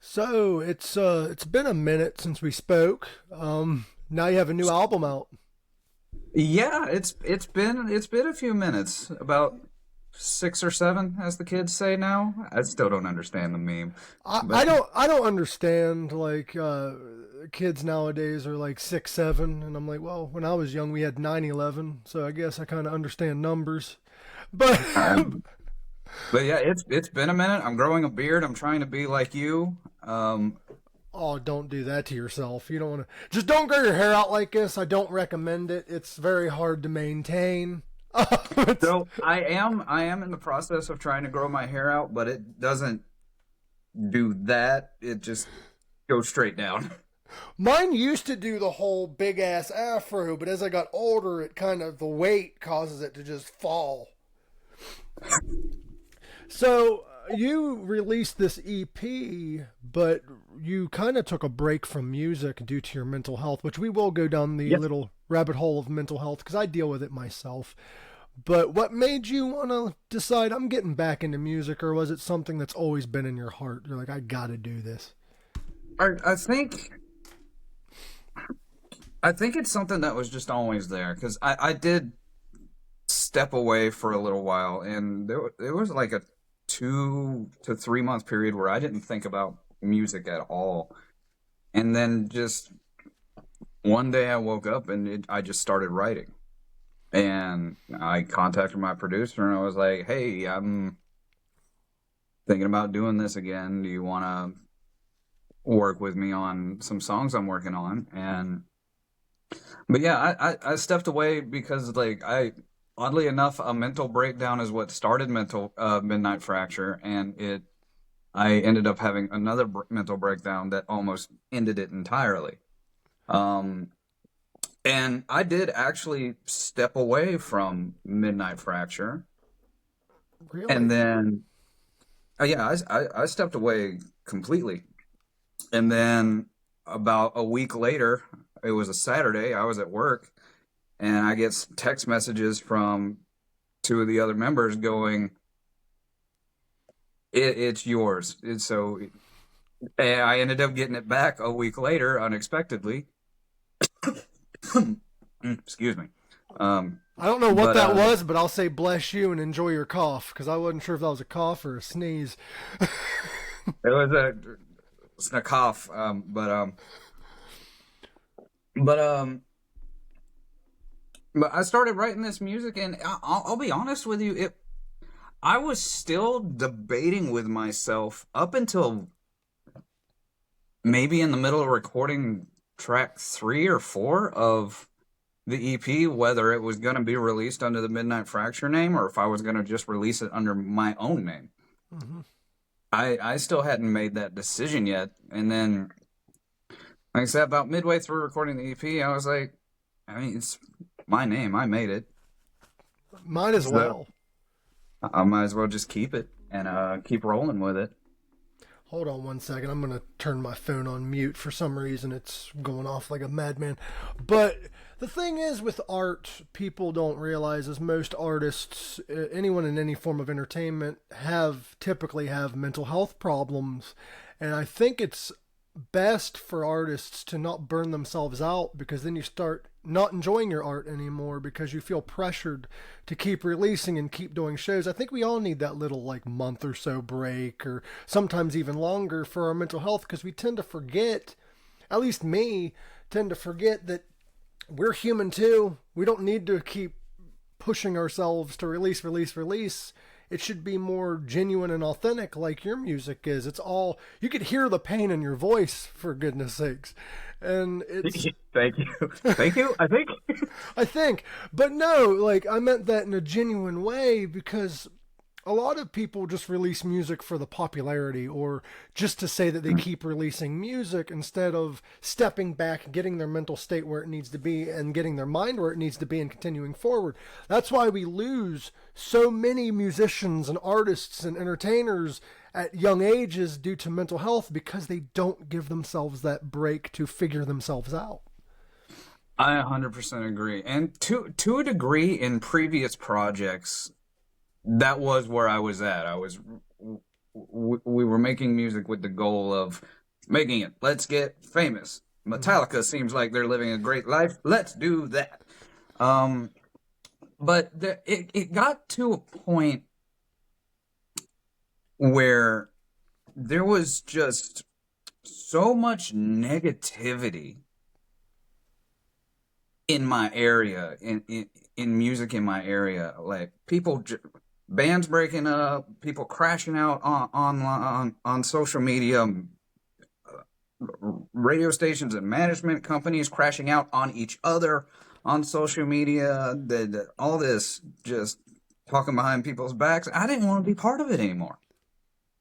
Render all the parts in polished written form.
So it's been a minute since we spoke. Now you have a new album out. Yeah, it's been a few minutes, about 6 or 7, as the kids say now. I still don't understand the meme, I, but I don't I don't understand kids nowadays are like 6, 7, and I'm like, well, when I was young we had 9/11, so I guess I kind of understand numbers. But um, but yeah, it's been a minute. I'm growing a beard. I'm trying to be like you. oh, don't do that to yourself. You don't want to just don't grow your hair out like this. I don't recommend it. It's very hard to maintain. It's, So I am in the process of trying to grow my hair out, but it doesn't do that. It just goes straight down. Mine used to do the whole big ass afro, but as I got older, it kind of the weight causes it to just fall. So you released this EP, but you kind of took a break from music due to your mental health, which we will go down the Yep. little rabbit hole of mental health because I deal with it myself. But what made you want to decide I'm getting back into music, or was it something that's always been in your heart? You're like, I got to do this. I think it's something that was just always there because I did step away for a little while, and there was like a 2 to 3 month period where I didn't think about music at all, and then just one day I woke up and I just started writing, and I contacted my producer and I was like, "Hey, I'm thinking about doing this again. Do you want to work with me on some songs I'm working on?" And but yeah, I stepped away because like I oddly enough a mental breakdown is what started mental midnight fracture, and it I ended up having another mental breakdown that almost ended it entirely. Um, and I did actually step away from midnight fracture, and Really? then yeah, I stepped away completely, and then about a week later, it was a Saturday. I was at work, and I get text messages from two of the other members going, it's yours. And I ended up getting it back a week later, unexpectedly. Excuse me. Um, I don't know what but that was, but I'll say bless you and enjoy your cough because I wasn't sure if that was a cough or a sneeze. it was a cough. But but I started writing this music, and I'll be honest with you, it I was still debating with myself up until maybe in the middle of recording track 3 or 4 of the EP, whether it was going to be released under the Midnight Fracture name or if I was going to just release it under my own name. Hmm. I still hadn't made that decision yet. And then, like I said, about midway through recording the EP, I was like, I mean, it's my name. I made it. Mine as So well. I might as well just keep it and keep rolling with it. Hold on one second. I'm going to turn my phone on mute. For some reason, it's going off like a madman. But the thing is, with art, people don't realize is most artists, anyone in any form of entertainment, have typically have mental health problems. And I think it's best for artists to not burn themselves out because then you start not enjoying your art anymore because you feel pressured to keep releasing and keep doing shows. I think we all need that little like month or so break or sometimes even longer for our mental health because we tend to forget, at least me, tend to forget that we're human too. We don't need to keep pushing ourselves to release, release, release. It should be more genuine and authentic like your music is. It's all you could hear the pain in your voice for goodness sakes. And it's Thank you. Thank you. I think. I think, but no, like I meant that in a genuine way because a lot of people just release music for the popularity or just to say that they keep releasing music instead of stepping back, getting their mental state where it needs to be and getting their mind where it needs to be and continuing forward. That's why we lose so many musicians and artists and entertainers at young ages due to mental health because they don't give themselves that break to figure themselves out. I 100% agree. And to a degree, in previous projects, that was where I was at. I was we were making music with the goal of making it. Let's get famous. Mhm. Metallica seems like they're living a great life. Let's do that. Um, but it got to a point where there was just so much negativity in my area, in music in my area, like bands breaking up, people crashing out on social media, radio stations and management companies crashing out on each other on social media, all this just talking behind people's backs. I didn't want to be part of it anymore.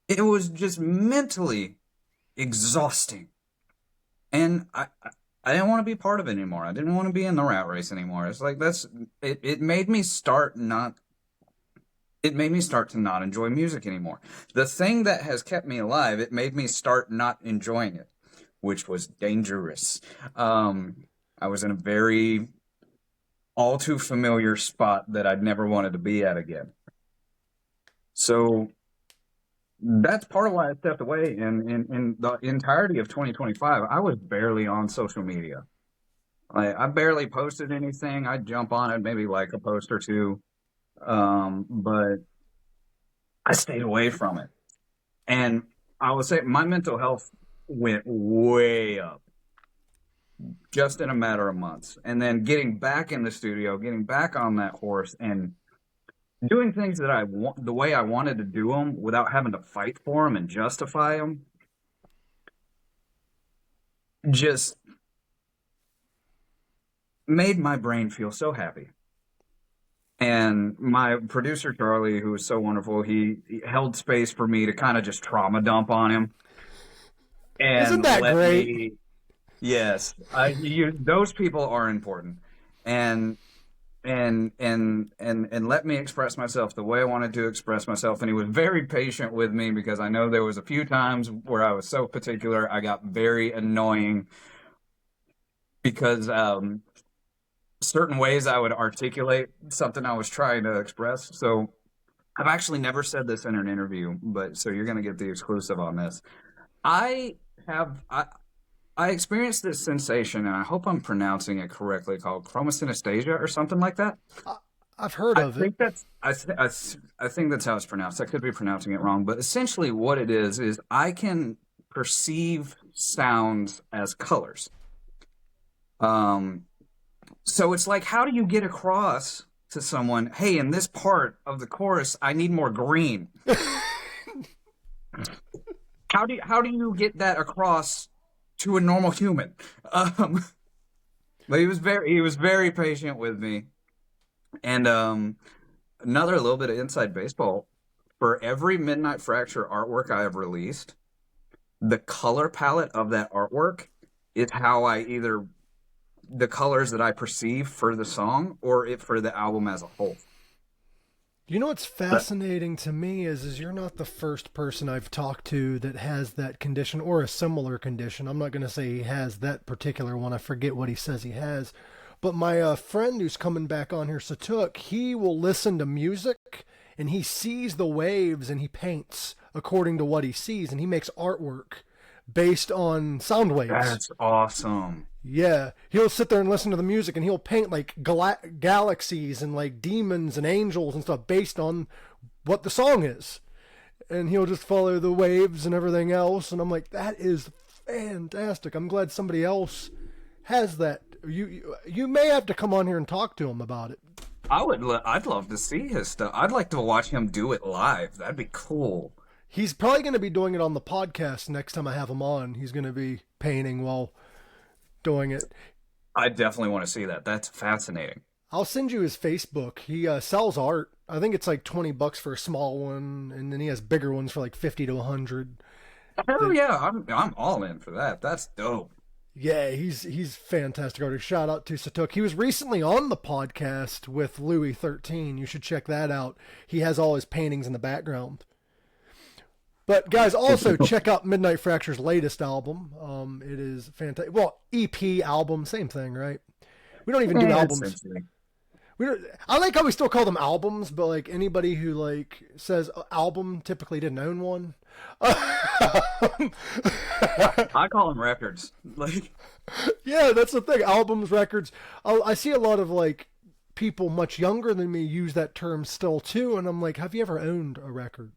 It was just mentally exhausting. And I didn't want to be part of it anymore. I didn't want to be in the rat race anymore. It's like it made me start to not enjoy music anymore. The thing that has kept me alive, it made me start not enjoying it, which was dangerous. I was in a very all too familiar spot that I'd never wanted to be at again. So that's part of why I stepped away. In the entirety of 2025, I was barely on social media. I barely posted anything. I'd jump on it, maybe like a post or two. But I stayed away from it. And I would say my mental health went way up just in a matter of months. And then getting back in the studio, getting back on that horse and doing things that I want the way I wanted to do them without having to fight for them and justify them just made my brain feel so happy. And my producer, Charlie, who was so wonderful, he held space for me to kind of just trauma dump on him Isn't and that let great? me, yes, those people are important. And and let me express myself the way I wanted to express myself. And he was very patient with me because I know there was a few times where I was so particular, I got very annoying because certain ways I would articulate something I was trying to express. So I've actually never said this in an interview, but so you're going to get the exclusive on this. I have I experienced this sensation, and I hope I'm pronouncing it correctly, called synesthesia or something like that. I've heard I of it. think that's I think that's how it's pronounced. I could be pronouncing it wrong, but essentially what it is I can perceive sounds as colors. Um, so it's like, how do you get across to someone, hey, in this part of the chorus, I need more green? How do you get that across to a normal human? But he was very patient with me. And another little bit of inside baseball. For every Midnight Fracture artwork I have released, the color palette of that artwork is how I either the colors that I perceive for the song or it for the album as a whole. You know what's But fascinating to me is you're not the first person I've talked to that has that condition or a similar condition. I'm not going to say he has that particular one. I forget what he says he has. But my friend who's coming back on here, Satuk, he will listen to music and he sees the waves and he paints according to what he sees and he makes artwork based on sound waves. that's awesome. Yeah, he'll sit there and listen to the music, and he'll paint like galaxies and like demons and angels and stuff based on what the song is, and he'll just follow the waves and everything else. And I'm like, that is fantastic. I'm glad somebody else has that. You may have to come on here and talk to him about it. I'd love to see his stuff. I'd like to watch him do it live. That'd be cool. He's probably going to be doing it on the podcast next time I have him on. He's going to be painting while doing it. I definitely want to see that. That's fascinating. I'll send you his Facebook. He sells art. I think it's like $20 for a small one, and then he has bigger ones for like 50 to 100. Hell That yeah, I'm all in for that. That's dope. Yeah, he's fantastic artist. Shout out to Satuk. He was recently on the podcast with Louis 13. You should check that out. He has all his paintings in the background. But guys, also check out Midnight Fracture's latest album. It is fantastic. Well, EP album, same thing, right? We don't even do Yeah, albums. essentially. I like how we still call them albums, but like anybody who like says album typically didn't own one. I call them records. Like, Yeah, that's the thing. Albums, records. I see a lot of like people much younger than me use that term still too, and I'm like, have you ever owned a record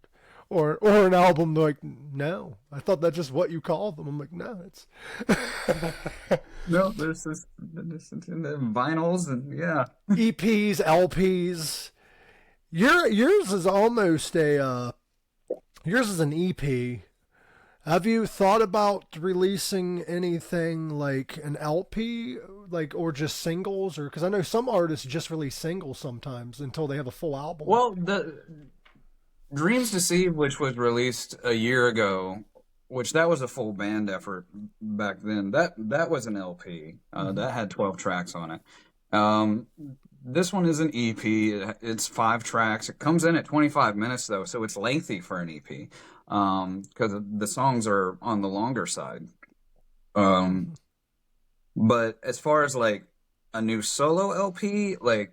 or an album? They're like, no. I thought that's just what you call them. I'm like, no, it's no, this is in the vinyls and yeah. EPs, LPs. Yours is almost a yours is an EP. Have you thought about releasing anything like an LP, like or just singles, or because I know some artists just release singles sometimes until they have a full album. Well, the Dreams Deceive, which was released a year ago, which that was a full band effort back then. That was an LP. That had 12 tracks on it. Um, this one is an EP. It's 5 tracks. It comes in at 25 minutes though, so it's lengthy for an EP. Because the songs are on the longer side. Um, but as far as like a new solo LP, like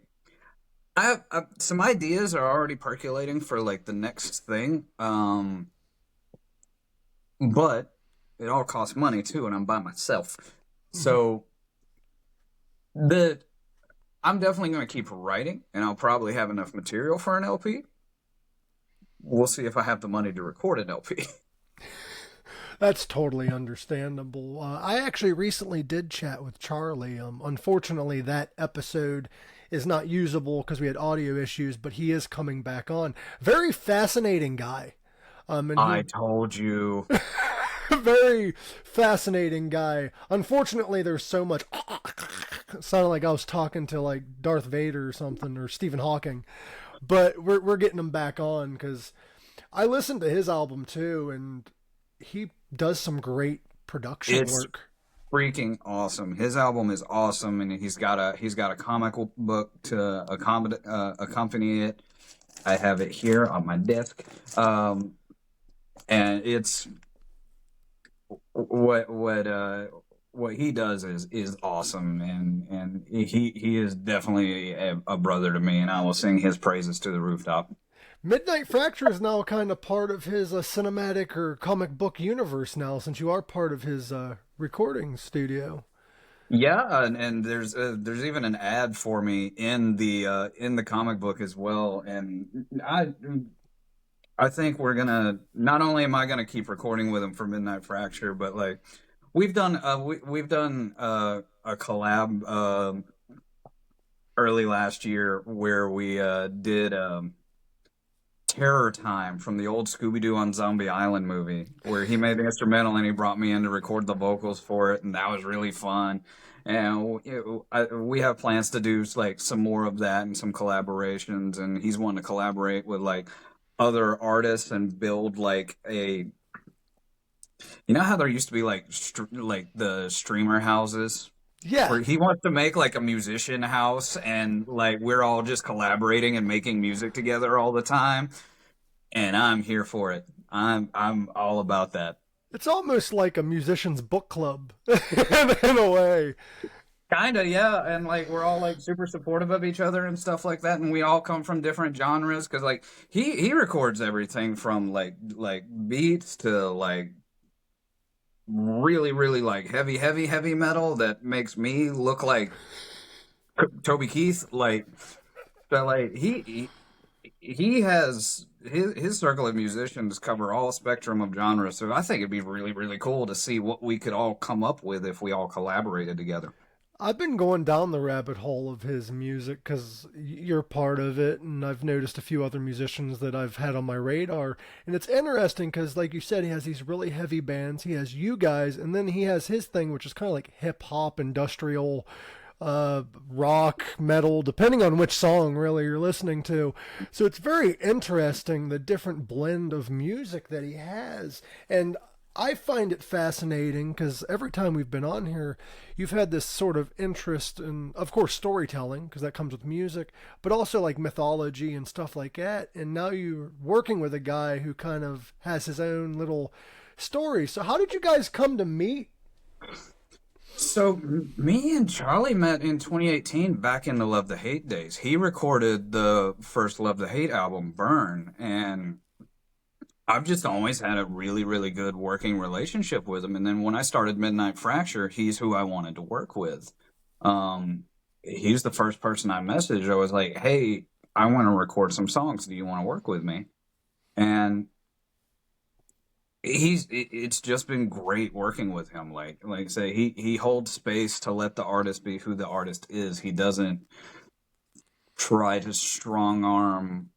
I have some ideas are already percolating for like the next thing. But it all costs money too, and I'm by myself. So the I'm definitely going to keep writing, and I'll probably have enough material for an LP. We'll see if I have the money to record an LP. That's totally understandable. I actually recently did chat with Charlie. Unfortunately, that episode is not usable because we had audio issues, but he is coming back on. Very fascinating guy. And I told you. very fascinating guy. Unfortunately, there's so much. It sounded like I was talking to like Darth Vader or something, or Stephen Hawking. But we're getting him back on because I listened to his album too, and he does some great production work. Freaking awesome. His album is awesome, and he's got a comic book to accompany it. I have it here on my desk, and it's what he does is awesome, and he is definitely a brother to me, and I will sing his praises to the rooftop. Midnight Fracture is now kind of part of his cinematic or comic book universe now, since you are part of his recording studio. Yeah, and there's even an ad for me in the comic book as well, and I think we're gonna not only am I gonna keep recording with him for Midnight Fracture, but like we've done a collab early last year where we did Terror Time from the old Scooby-Doo on Zombie Island movie, where he made the instrumental and he brought me in to record the vocals for it, and that was really fun. And we have plans to do like some more of that and some collaborations, and he's wanting to collaborate with like other artists and build like a, you know how there used to be like like the streamer houses. Yeah. Where he wants to make like a musician house, and like we're all just collaborating and making music together all the time, and I'm here for it. I'm all about that. It's almost like a musician's book club in a way. Kinda, yeah, and like we're all like super supportive of each other and stuff like that, and we all come from different genres because like he records everything from like beats to like really like heavy metal that makes me look like Toby Keith. Like, but like he has his circle of musicians cover all spectrum of genres, so I think it'd be really cool to see what we could all come up with if we all collaborated together. I've been going down the rabbit hole of his music because you're part of it, and I've noticed a few other musicians that I've had on my radar. And it's interesting because, like you said, he has these really heavy bands. He has you guys, and then he has his thing, which is kind of like hip hop, industrial, rock, metal, depending on which song really you're listening to. So it's very interesting, the different blend of music that he has. And I find it fascinating because every time we've been on here, you've had this sort of interest in, of course, storytelling, because that comes with music, but also like mythology and stuff like that. And now you're working with a guy who kind of has his own little story. So how did you guys come to meet? So me and Charlie met in 2018 back in the Love the Hate days. He recorded the first Love the Hate album, Burn, and I've just always had a really, really good working relationship with him. And then when I started Midnight Fracture, he's who I wanted to work with. Um, he's the first person I messaged. I was like, "Hey, I want to record some songs. Do you want to work with me?" And it's just been great working with him. Like I say, he holds space to let the artist be who the artist is. He doesn't try to strong arm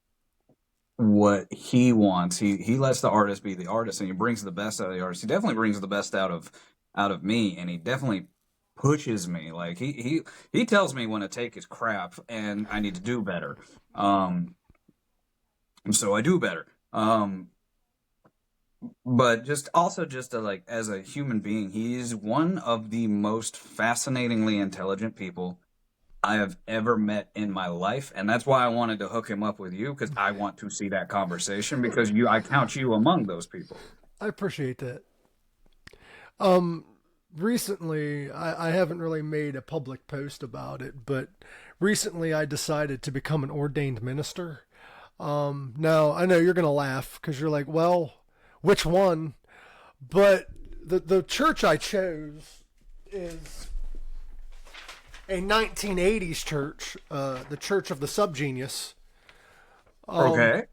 what he wants. He lets the artist be the artist, and he brings the best out of the artist. He definitely brings the best out of me, and he definitely pushes me. Like he tells me when a take is crap and I need to do better. So I do better. But just like as a human being, he's one of the most fascinatingly intelligent people I have ever met in my life, and that's why I wanted to hook him up with you, because I want to see that conversation, because I count you among those people. I appreciate that. Recently, I haven't really made a public post about it, but recently I decided to become an ordained minister. Now, I know you're going to laugh because you're like, well, which one? But the church I chose is a 1980s church, the Church of the Subgenius. Okay.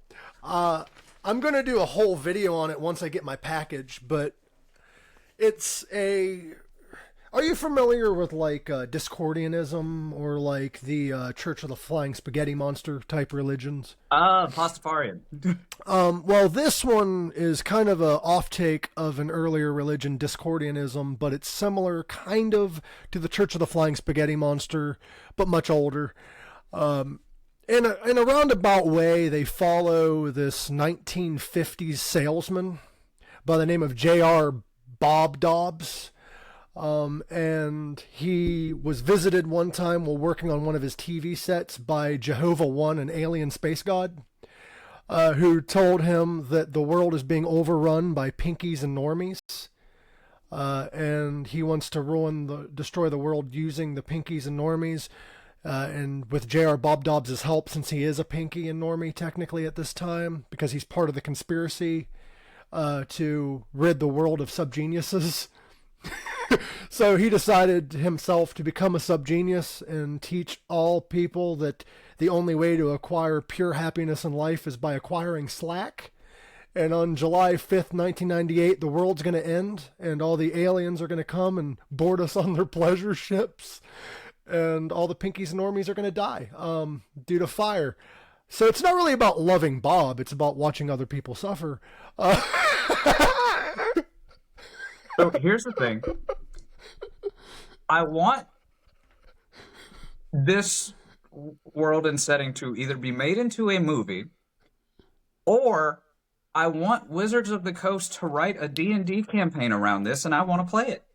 I'm going to do a whole video on it once I get my package, but it's a. Are you familiar with like Discordianism or like the Church of the Flying Spaghetti Monster type religions? Pastafarian. Well, this one is kind of a off-take of an earlier religion, Discordianism, but it's similar kind of to the Church of the Flying Spaghetti Monster, but much older. In a roundabout way, they follow this 1950s salesman by the name of J.R. Bob Dobbs. And he was visited one time while working on one of his TV sets by Jehovah One, an alien space god, who told him that the world is being overrun by pinkies and normies. And he wants to destroy the world using the pinkies and normies. And with J.R. Bob Dobbs' help, since he is a pinky and normie technically at this time, because he's part of the conspiracy to rid the world of subgeniuses. So he decided himself to become a subgenius and teach all people that the only way to acquire pure happiness in life is by acquiring slack. And on July 5th, 1998, the world's going to end, and all the aliens are going to come and board us on their pleasure ships, and all the pinkies and normies are going to die due to fire. So it's not really about loving Bob, it's about watching other people suffer. So here's the thing. I want this world and setting to either be made into a movie, or I want Wizards of the Coast to write a D&D campaign around this, and I want to play it.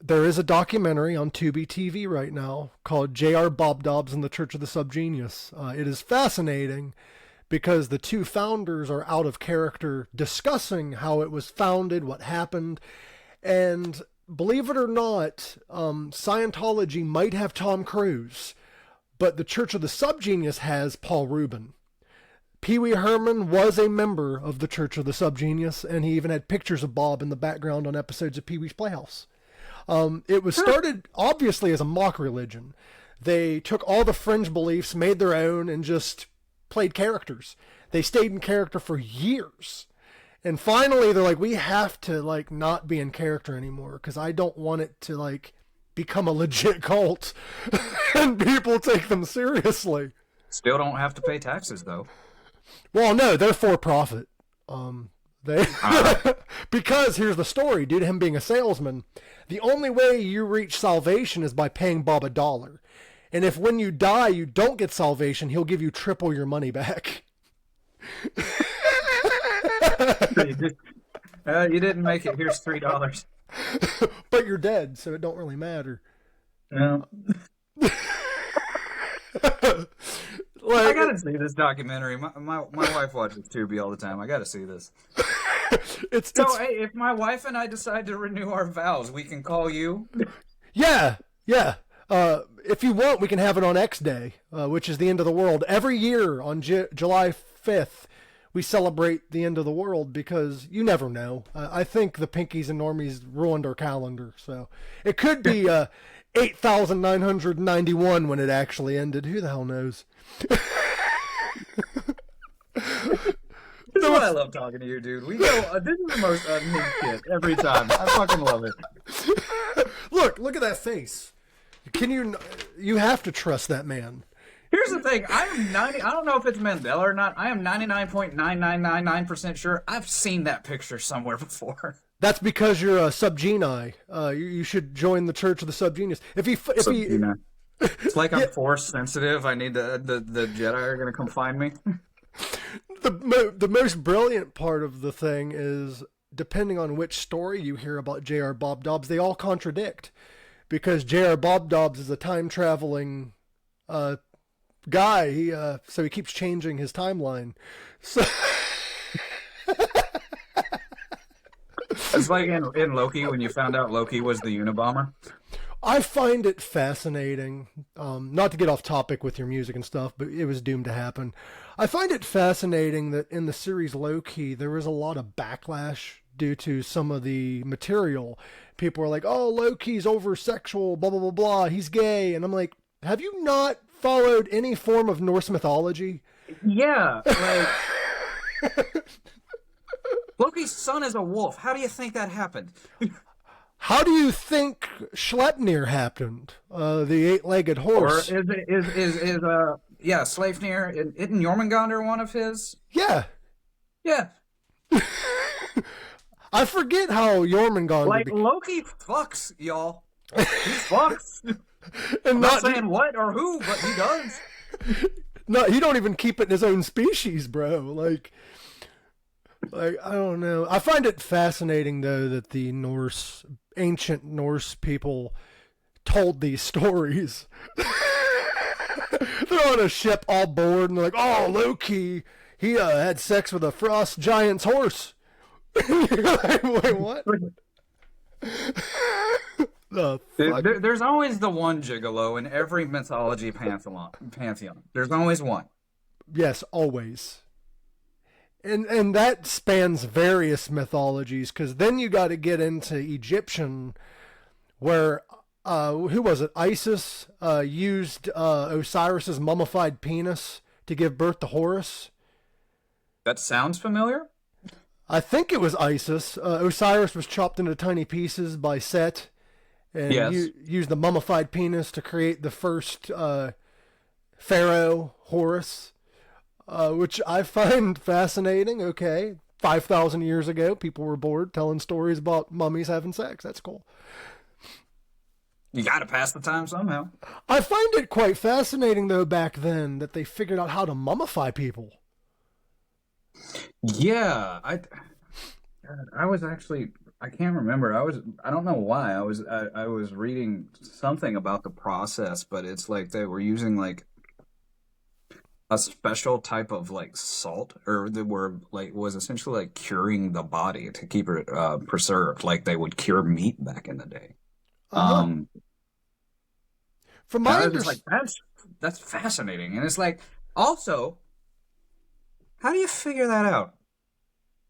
There is a documentary on Tubi TV right now called J.R. Bob Dobbs and the Church of the Subgenius. It is fascinating because the two founders are out of character discussing how it was founded, what happened, and believe it or not, Scientology might have Tom Cruise, but the Church of the Subgenius has Paul Rubin. Pee Wee Herman was a member of the Church of the Subgenius, and he even had pictures of Bob in the background on episodes of Pee Wee's Playhouse. It was started obviously as a mock religion. They took all the fringe beliefs, made their own, and just played characters. They stayed in character for years. And finally, they're like, we have to like not be in character anymore because I don't want it to like become a legit cult and people take them seriously. Still don't have to pay taxes though. Well, no, they're for profit. They because here's the story. Due to him being a salesman, the only way you reach salvation is by paying Bob $1. And if when you die you don't get salvation, he'll give you triple your money back. You didn't make it. Here's $3. But you're dead, so it don't really matter. No. I gotta see this documentary. My wife watches Tubi all the time. I gotta see this. Hey, if my wife and I decide to renew our vows, we can call you. Yeah, yeah. If you want, we can have it on X Day, which is the end of the world. Every year on July 5th, we celebrate the end of the world because you never know. I think the Pinkies and Normies ruined our calendar, so it could be 8,991 when it actually ended. Who the hell knows? This is why I love talking to you, dude. We go. This is the most unhinged shit every time. I fucking love it. Look at that face. Can you? You have to trust that man. Here's the thing. I am 90. I don't know if it's Mandela or not. I am 99.9999% sure I've seen that picture somewhere before. That's because you're a subgeni. You should join the Church of the Subgenius. If he, it's like I'm force sensitive. I need the Jedi are gonna come find me. The most brilliant part of the thing is, depending on which story you hear about J.R. Bob Dobbs, they all contradict. Because J.R. Bob Dobbs is a time-traveling guy, so he keeps changing his timeline. So it's like in Loki, when you found out Loki was the Unabomber. I find it fascinating, not to get off topic with your music and stuff, but it was doomed to happen. I find it fascinating that in the series Loki, there was a lot of backlash due to some of the material. People were like, oh, Loki's over-sexual, blah, blah, blah, blah, he's gay. And I'm like, have you not followed any form of Norse mythology? Yeah, like... Loki's son is a wolf. How do you think that happened? How do you think Schleipnir happened? The eight-legged horse. Or Sleipnir, isn't Jormungandr one of his? Yeah. Yeah. I forget how Jormungandr... Like, Loki fucks, y'all. He fucks. And I'm not saying what or who, but he does. No, he don't even keep it in his own species, bro. Like, I don't know. I find it fascinating, though, that the ancient Norse people told these stories. They're on a ship all bored, and they're like, oh, Loki, he had sex with a frost giant's horse. You're like, wait, what? There's always the one gigolo in every mythology pantheon. There's always one. Yes, always. And that spans various mythologies, because then you got to get into Egyptian, where who was it? Isis used Osiris's mummified penis to give birth to Horus. That sounds familiar. I think it was Isis. Osiris was chopped into tiny pieces by Set, and used the mummified penis to create the first pharaoh, Horus. Which I find fascinating. Okay, 5,000 years ago, people were bored telling stories about mummies having sex. That's cool. You got to pass the time somehow. I find it quite fascinating, though, back then, that they figured out how to mummify people. Yeah, I was actually, I can't remember. I don't know why. I was reading something about the process, but it's like they were using like a special type of like salt, or they were like was essentially like curing the body to keep it preserved, like they would cure meat back in the day. From my understanding, like that's fascinating, and it's like also, how do you figure that out?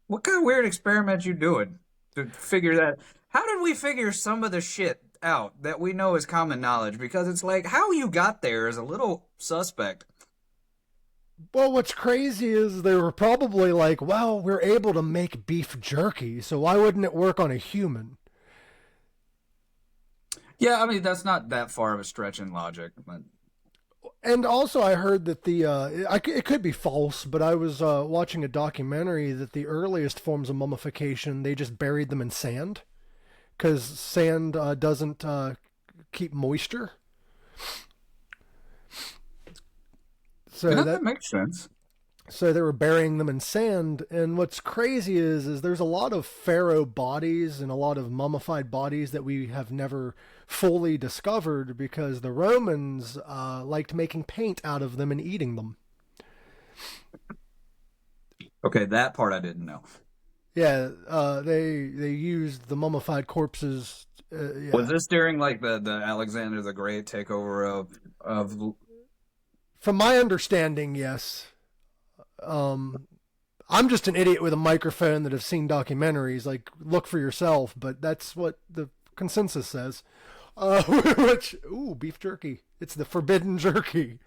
What kind of weird experiment you doing to figure that? How did we figure some of the shit out that we know is common knowledge? Because it's like how you got there is a little suspect. Well, what's crazy is they were probably like, well, we're able to make beef jerky, so why wouldn't it work on a human? Yeah, I mean, that's not that far of a stretch in logic. But... And also I heard that it could be false, but I was watching a documentary that the earliest forms of mummification, they just buried them in sand, because sand doesn't keep moisture. So that makes sense. So they were burying them in sand, and what's crazy is there's a lot of pharaoh bodies and a lot of mummified bodies that we have never fully discovered because the Romans liked making paint out of them and eating them. Okay, that part I didn't know. Yeah, they used the mummified corpses Was Yeah. this during like the Alexander the Great takeover of From my understanding, yes. Um, I'm just an idiot with a microphone that have seen documentaries. Like, look for yourself, but that's what the consensus says. Which, ooh, beef jerky. It's the forbidden jerky.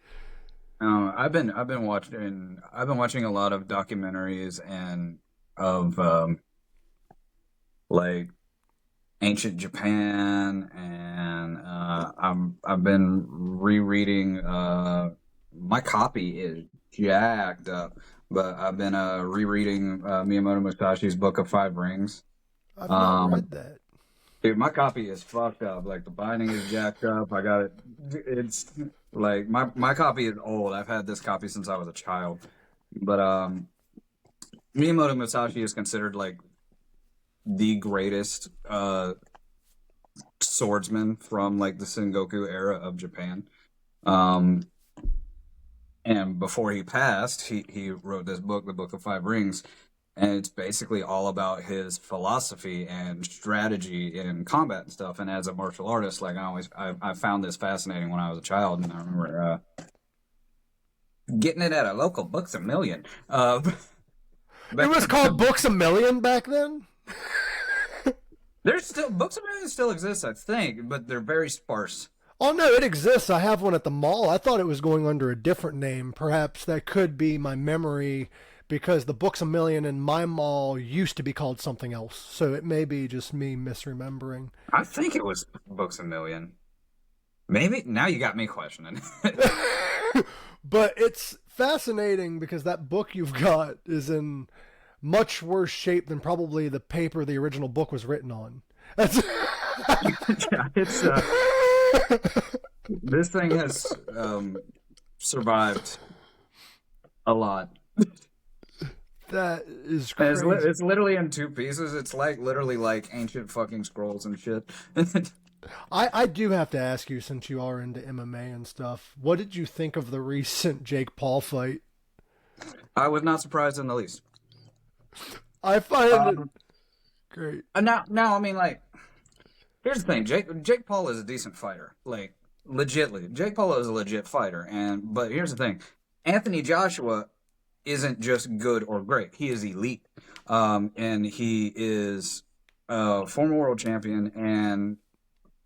I've been watching a lot of documentaries and of like ancient Japan, and I've been rereading. My copy is jacked up, but I've been rereading Miyamoto Musashi's Book of Five Rings. I've not Um, read that. Dude, my copy is fucked up. Like the binding is jacked up. I got it. It's like my copy is old. I've had this copy since I was a child. But Miyamoto Musashi is considered like the greatest swordsman from like the Sengoku era of Japan. Um, and before he passed, he wrote this book, The Book of Five Rings, and it's basically all about his philosophy and strategy in combat and stuff. And as a martial artist, like I found this fascinating when I was a child, and I remember getting it at a local Books a Million. It was called Books a Million back then? There's still Books a Million still exists, I think, but they're very sparse. Oh, no, it exists. I have one at the mall. I thought it was going under a different name. Perhaps that could be my memory because the Books a Million in my mall used to be called something else. So it may be just me misremembering. I think it was Books a Million. Maybe now you got me questioning. But it's fascinating because that book you've got is in much worse shape than probably the paper the original book was written on. That's Yeah, it's this thing has survived a lot. that is And crazy. it's literally in two pieces. It's like literally like ancient fucking scrolls and shit. I do have to ask you, since you are into MMA and stuff, what did you think of the recent Jake Paul fight? I was not surprised in the least. I find it Um, great. now, I mean, like, here's the thing: Jake Paul is a decent fighter, like, legitly. Jake Paul is a legit fighter, but here's the thing: Anthony Joshua isn't just good or great; he is elite, and he is a former world champion and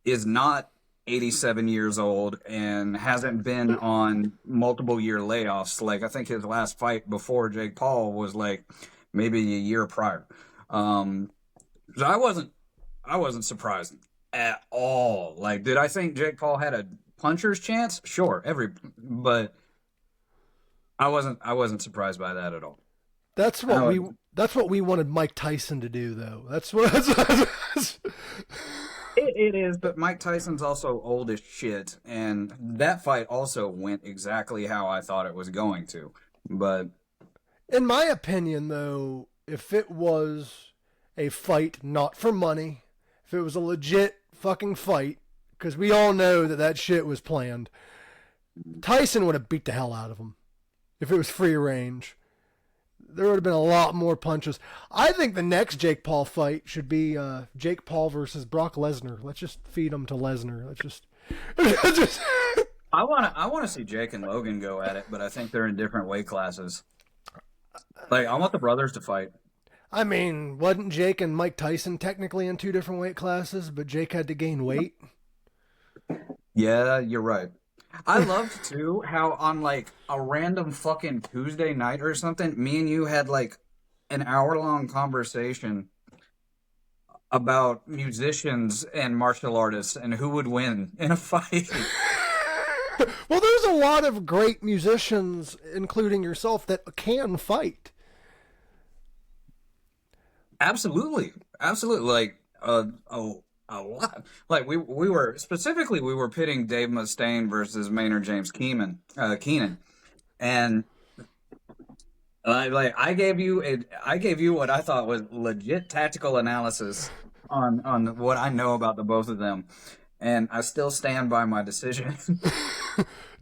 is not 87 years old and hasn't been on multiple year layoffs. Like I think his last fight before Jake Paul was like maybe a year prior. So I wasn't surprised at all. Like, did I think Jake Paul had a puncher's chance? Sure, but I wasn't surprised by that at all. That's what I we that's what we wanted Mike Tyson to do, though. That's what. It is, but Mike Tyson's also old as shit, and that fight also went exactly how I thought it was going to. But In my opinion, though, if it was a fight not for money, if it was a legit fucking fight, because we all know that shit was planned, Tyson would have beat the hell out of him. If it was free range, there would have been a lot more punches. I think the next Jake Paul fight should be Jake Paul versus Brock Lesnar. Let's just feed him to Lesnar. Let's just, just I wanna see Jake and Logan go at it, but I think they're in different weight classes. Like I want the brothers to fight. I mean, wasn't Jake and Mike Tyson technically in two different weight classes, but Jake had to gain weight? Yeah, you're right. I loved too how on like a random fucking Tuesday night or something, me and you had like an hour-long conversation about musicians and martial artists and who would win in a fight. Well, there's a lot of great musicians, including yourself, that can fight. Absolutely, absolutely. Like a lot. Like we were pitting Dave Mustaine versus Maynard James Keenan, and I gave you what I thought was legit tactical analysis on what I know about the both of them, and I still stand by my decision.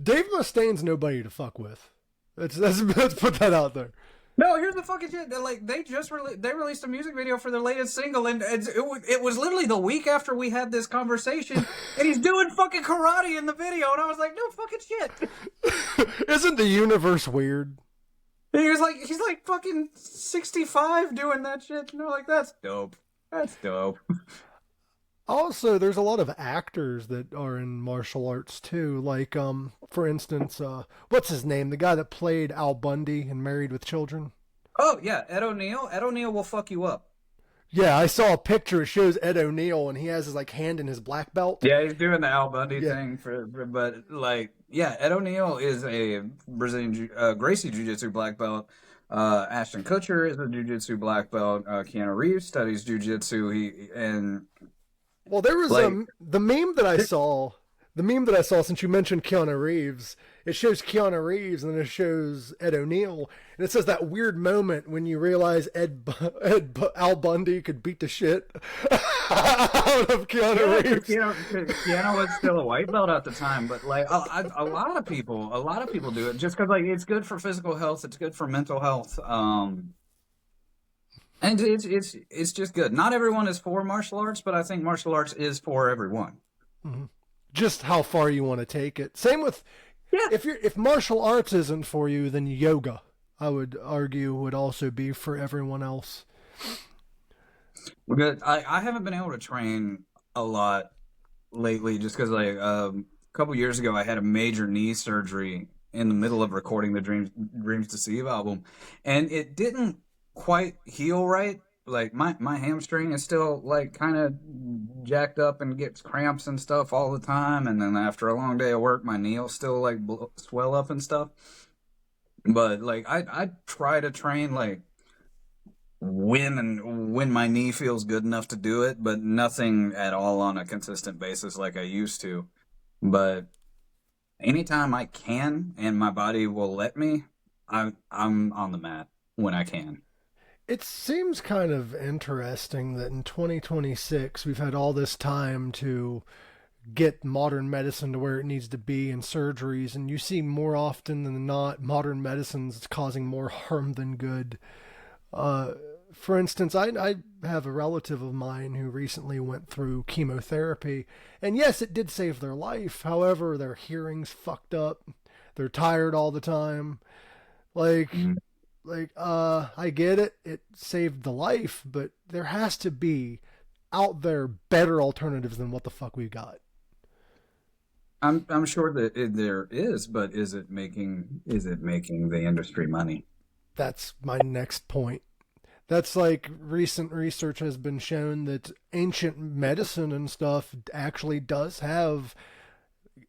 Dave Mustaine's nobody to fuck with. Let's put that out there. No, here's the fucking shit. They released a music video for their latest single, and it was literally the week after we had this conversation, and he's doing fucking karate in the video, and I was like, no fucking shit. Isn't the universe weird? He's like fucking 65 doing that shit, and they're like, that's dope. That's dope. Also, there's a lot of actors that are in martial arts too. Like, for instance, what's his name? The guy that played Al Bundy in Married with Children. Oh yeah, Ed O'Neill. Ed O'Neill will fuck you up. Yeah, I saw a picture. It shows Ed O'Neill, and he has his like hand in his black belt. Yeah, he's doing the Al Bundy Yeah. thing but like, yeah, Ed O'Neill is a Brazilian Gracie Jiu-Jitsu black belt. Ashton Kutcher is a Jiu-Jitsu black belt. Keanu Reeves studies Jiu-Jitsu. Well, there was Like, the meme that I saw. The meme that I saw since you mentioned Keanu Reeves, it shows Keanu Reeves and then it shows Ed O'Neill, and it says that weird moment when you realize Al Bundy could beat the shit out of Keanu Reeves. Keanu was still a white belt at the time, but like a lot of people do it just because like it's good for physical health, it's good for mental health, and it's just good. Not everyone is for martial arts, but I think martial arts is for everyone. Mm-hmm. Just how far you want to take it. Same with Yeah. if martial arts isn't for you, then yoga, I would argue, would also be for everyone else. Good. I haven't been able to train a lot lately just because like a couple years ago I had a major knee surgery in the middle of recording the Dreams Deceive album, and it didn't quite heal right. Like my hamstring is still like kind of jacked up and gets cramps and stuff all the time, and then after a long day of work my knee will still like swell up and stuff. But like I try to train like when my knee feels good enough to do it, but nothing at all on a consistent basis like I used to. But anytime I can and my body will let me, I'm on the mat when I can. It seems kind of interesting that in 2026 we've had all this time to get modern medicine to where it needs to be and surgeries, and you see more often than not modern medicine's causing more harm than good. For instance, I have a relative of mine who recently went through chemotherapy, and yes, it did save their life. However, their hearing's fucked up. They're tired all the time. Like, Mhm. I get it. It saved the life, but there has to be out there better alternatives than what the fuck we got. I'm sure that there is, but is it making the industry money? That's my next point. That's like recent research has been shown that ancient medicine and stuff actually does have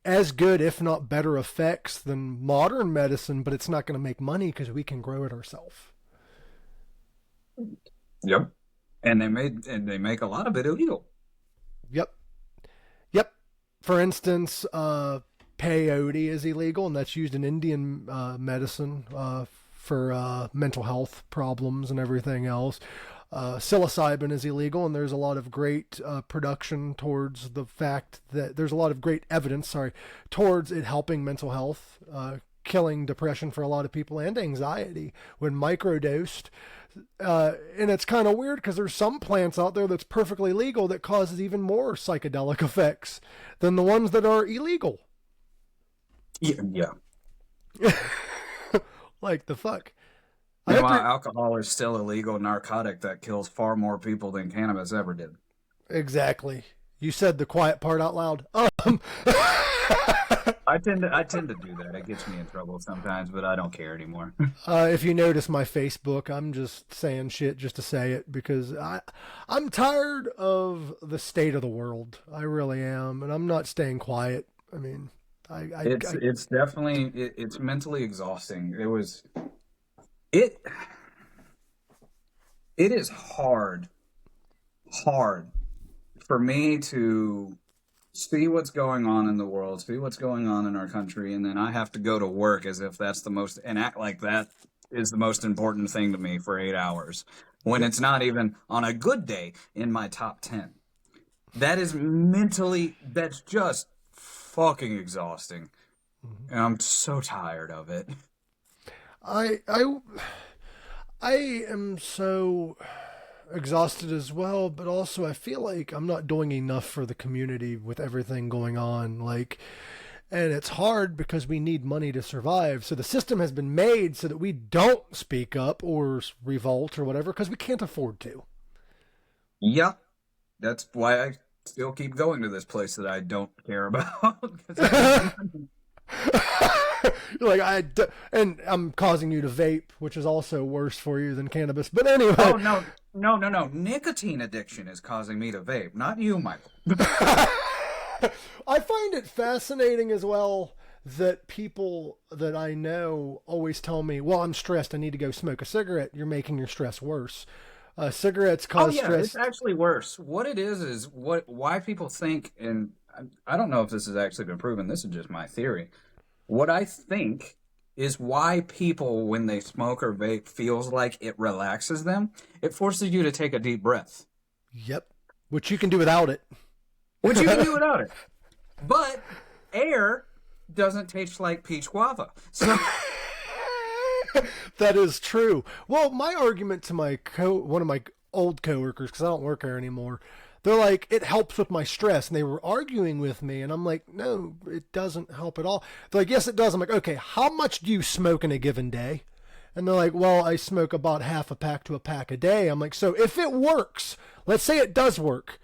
as good, if not better, effects than modern medicine, but it's not going to make money because we can grow it ourselves. Yep. And they make a lot of it illegal. Yep. Yep. For instance, peyote is illegal, and that's used in Indian medicine for mental health problems and everything else. Psilocybin is illegal, and there's a lot of great production towards the fact that there's a lot of great evidence, towards it helping mental health, killing depression for a lot of people and anxiety when microdosed. And it's kind of weird because there's some plants out there that's perfectly legal that causes even more psychedelic effects than the ones that are illegal. Yeah. Like the fuck. Meanwhile, alcohol is still a legal narcotic that kills far more people than cannabis ever did. Exactly. You said the quiet part out loud. I tend to do that. It gets me in trouble sometimes, but I don't care anymore. If you notice my Facebook, I'm just saying shit just to say it because I'm tired of the state of the world. I really am, and I'm not staying quiet. I mean, It's definitely it's mentally exhausting. It it is hard for me to see what's going on in the world, see what's going on in our country, and then I have to go to work as if that's the most and act like that is the most important thing to me for 8 hours when it's not even on a good day in my top 10. That's just fucking exhausting. And I'm so tired of it. I I am so exhausted as well, but also I feel like I'm not doing enough for the community with everything going on. Like, and it's hard because we need money to survive. So the system has been made so that we don't speak up or revolt or whatever because we can't afford to. Yeah, that's why I still keep going to this place that I don't care about. 'Cause I need money. You're like and I'm causing you to vape, which is also worse for you than cannabis. But anyway, Oh no, no, no, no! Nicotine addiction is causing me to vape, not you, Michael. I find it fascinating as well that people that I know always tell me, "Well, I'm stressed. I need to go smoke a cigarette." You're making your stress worse. Cigarettes Oh cause yeah, it's stress. actually worse. What it is why people think, and I don't know if this has actually been proven. This is just my theory. What I think is why people, when they smoke or vape, feels like it relaxes them. It forces you to take a deep breath, Yep, which you can do without it. which you can do without it. But air doesn't taste like peach guava. So That is true. Well, my argument to one of my old coworkers, because I don't work there anymore, they're like, it helps with my stress, and they were arguing with me, and I'm like, no, it doesn't help at all. They're like, yes, it does. I'm like, okay, how much do you smoke in a given day? And they're like, well, I smoke about half a pack to a pack a day. I'm like, so if it works, let's say it does work,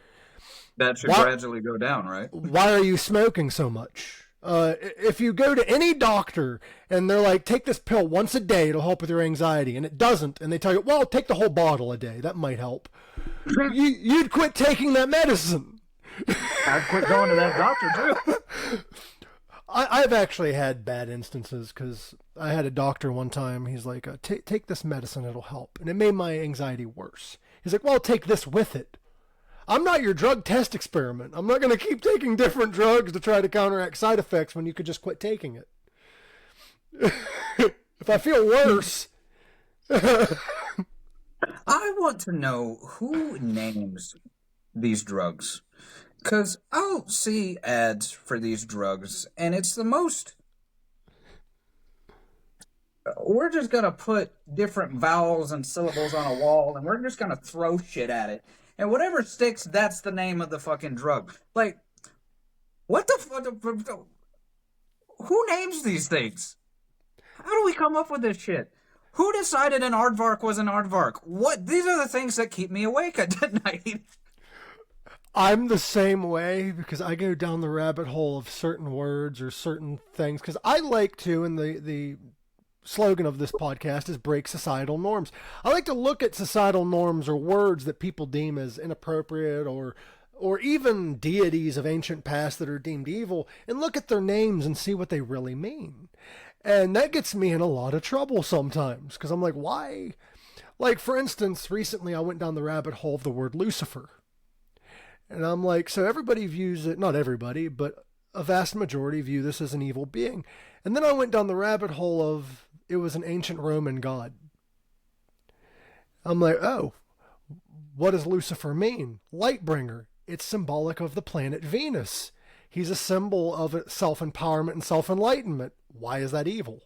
that should why gradually go down, right? why are you smoking so much? If you go to any doctor and they're like, take this pill once a day, it'll help with your anxiety, and it doesn't, and they tell you, well, take the whole bottle a day, that might help. You'd quit taking that medicine. I'd quit going to that doctor too. I've actually had bad instances because I had a doctor one time. He's like, take this medicine, it'll help. And it made my anxiety worse. He's like, well, take this with it. I'm not your drug test experiment. I'm not going to keep taking different drugs to try to counteract side effects when you could just quit taking it. If I feel worse. I want to know who names these drugs. Because I'll see ads for these drugs, and it's the most. We're just going to put different vowels and syllables on a wall, and we're just going to throw shit at it. And whatever sticks, that's the name of the fucking drug. Like, what the fuck? Who names these things? How do we come up with this shit? Who decided an aardvark was an aardvark? What? These are the things that keep me awake at night. I'm the same way because I go down the rabbit hole of certain words or certain things because I like to, and the slogan of this podcast is break societal norms. I like to look at societal norms or words that people deem as inappropriate or even deities of ancient past that are deemed evil and look at their names and see what they really mean. And that gets me in a lot of trouble sometimes because I'm like, why? Like, for instance, recently I went down the rabbit hole of the word Lucifer. And I'm like, so everybody views it, not everybody, but a vast majority view this as an evil being. And then I went down the rabbit hole of it was an ancient Roman god. I'm like, oh, what does Lucifer mean? Lightbringer. It's symbolic of the planet Venus. He's a symbol of self-empowerment and self-enlightenment. Why is that evil?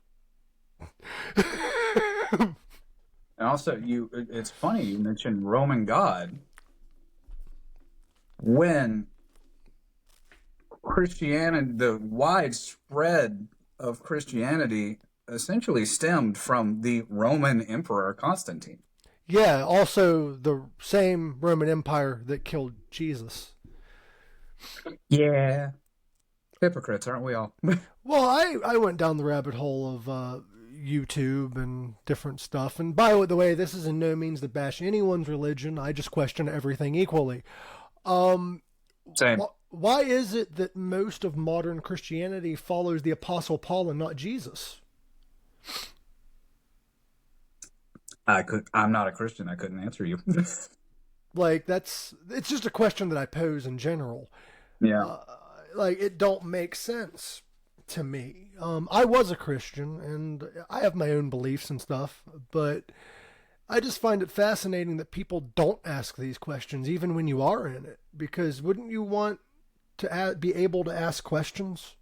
And also, it's funny you mentioned Roman god. When Christianity, the widespread of Christianity essentially stemmed from the Roman Emperor Constantine. Yeah, also the same Roman Empire that killed Jesus. Yeah. Hypocrites, aren't we all? Well, I went down the rabbit hole of YouTube and different stuff. And by the way, this is in no means to bash anyone's religion. I just question everything equally. Same. Why is it that most of modern Christianity follows the Apostle Paul and not Jesus? I'm not a Christian. I couldn't answer you. Like, it's just a question that I pose in general. Yeah. Like, it don't make sense to me. I was a Christian and I have my own beliefs and stuff, but I just find it fascinating that people don't ask these questions even when you are in it, because wouldn't you want to be able to ask questions?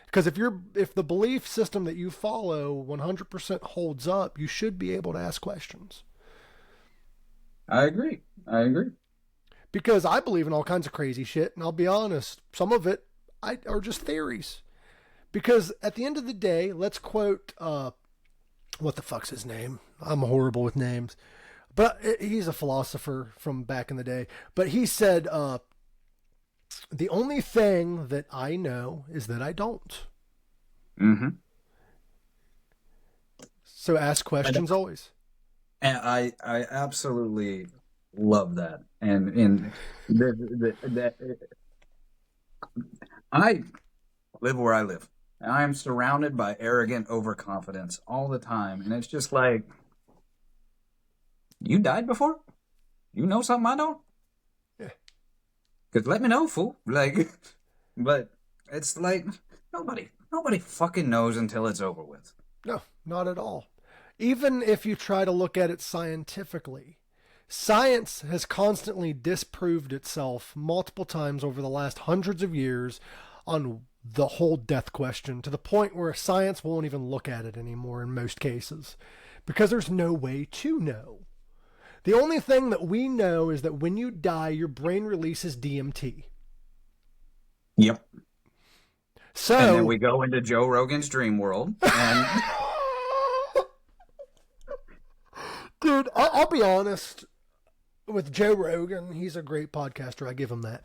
Because if the belief system that you follow 100% holds up, you should be able to ask questions. I agree. I agree. Because I believe in all kinds of crazy shit, and I'll be honest, some of it are just theories. Because at the end of the day, let's quote, what the fuck's his name? I'm horrible with names. But he's a philosopher from back in the day. But he said, the only thing that I know is that I don't. Mm-hmm. So ask questions always. And I absolutely love that. And that I live where I live. And I am surrounded by arrogant overconfidence all the time. And it's just like, you died before? You know something I don't? Yeah. Because let me know, fool. Like, but it's like, nobody fucking knows until it's over with. No, not at all. Even if you try to look at it scientifically, science has constantly disproved itself multiple times over the last hundreds of years on the whole death question, to the point where science won't even look at it anymore in most cases because there's no way to know. The only thing that we know is that when you die, your brain releases DMT. Yep. And then So, we go into Joe Rogan's dream world, and dude, I'll be honest with Joe Rogan. He's a great podcaster. I give him that.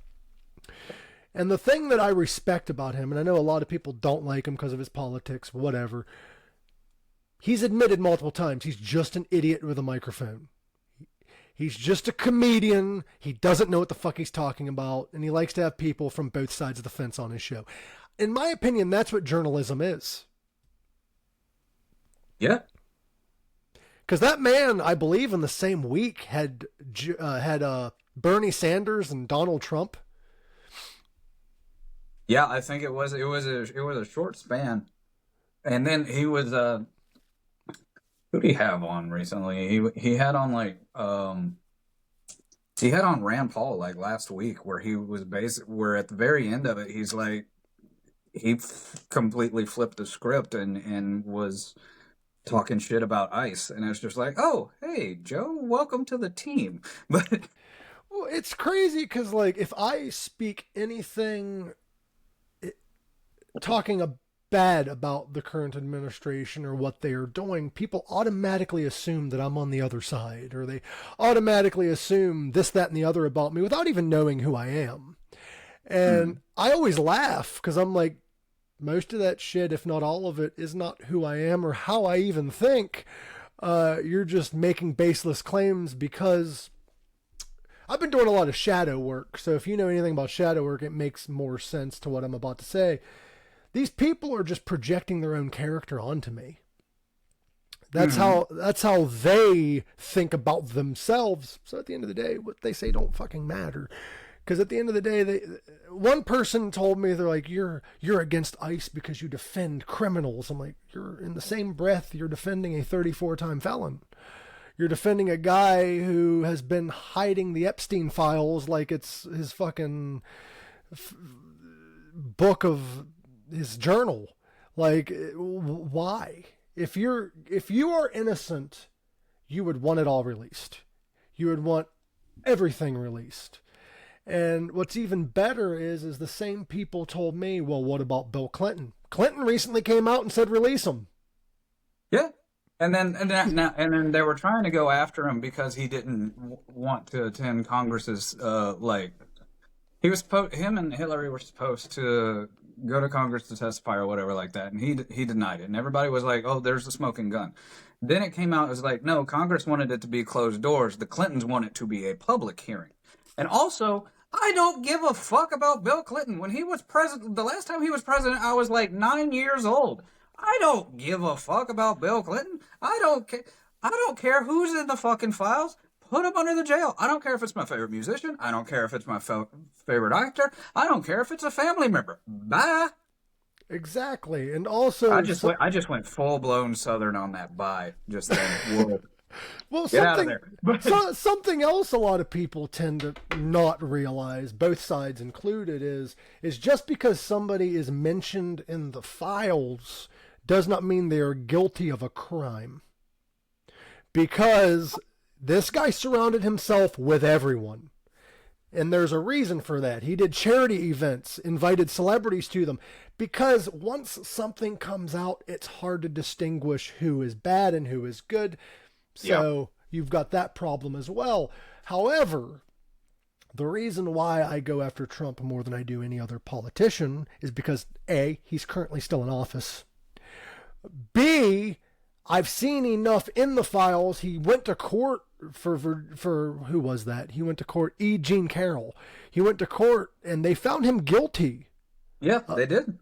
And the thing that I respect about him, and I know a lot of people don't like him because of his politics, whatever, he's admitted multiple times he's just an idiot with a microphone. He's just a comedian. He doesn't know what the fuck he's talking about, and he likes to have people from both sides of the fence on his show. In my opinion, that's what journalism is. yeah, Because that man, I believe, in the same week had Bernie Sanders and Donald Trump. yeah, I think it was a short span, and then he was who did he have on recently? He had on like he had on Rand Paul like last week, where he was where at the very end of it he's like completely flipped the script and was talking shit about ICE, and it's just like, oh, hey, Joe, welcome to the team. But Well, it's crazy because, like, if I speak anything talking bad about the current administration or what they are doing, people automatically assume that I'm on the other side, or they automatically assume this, that, and the other about me without even knowing who I am. And I always laugh because I'm like, most of that shit, if not all of it, is not who I am or how I even think. You're just making baseless claims because I've been doing a lot of shadow work. So if you know anything about shadow work, it makes more sense to what I'm about to say. These people are just projecting their own character onto me. That's how they think about themselves. So at the end of the day, what they say don't fucking matter. Because at the end of the day, one person told me, they're like, you're against ICE because you defend criminals. I'm like, you're in the same breath, you're defending a 34-time felon. You're defending a guy who has been hiding the Epstein files like it's his fucking book of his journal. Like, why? If you are innocent, you would want it all released. You would want everything released. And what's even better is the same people told me, well, what about Bill Clinton? Clinton recently came out and said release him. yeah, and then they were trying to go after him because he didn't want to attend Congress's like him and Hillary were supposed to go to Congress to testify or whatever like that, and he denied it, and everybody was like, oh, there's the smoking gun. Then it came out as like, no, Congress wanted it to be closed doors. The Clintons want it to be a public hearing. And also, I don't give a fuck about Bill Clinton. When he was president, the last time he was president, I was like 9 years old. I don't give a fuck about Bill Clinton. I don't care. I don't care who's in the fucking files. Put him under the jail. I don't care if it's my favorite musician. I don't care if it's my favorite actor. I don't care if it's a family member. Bye. Exactly. And also, I just went full blown Southern on that. Bye. Just then. Whoa. well, Get out of there. something else a lot of people tend to not realize, both sides included, is just because somebody is mentioned in the files does not mean they are guilty of a crime. Because This guy surrounded himself with everyone. And there's a reason for that. He did charity events, invited celebrities to them, because once something comes out, it's hard to distinguish who is bad and who is good. So you've got that problem as well. However, the reason why I go after Trump more than I do any other politician is because A, he's currently still in office. B, I've seen enough in the files. He went to court for who was that? He went to court. E. Jean Carroll. He went to court and they found him guilty. Yeah, they did.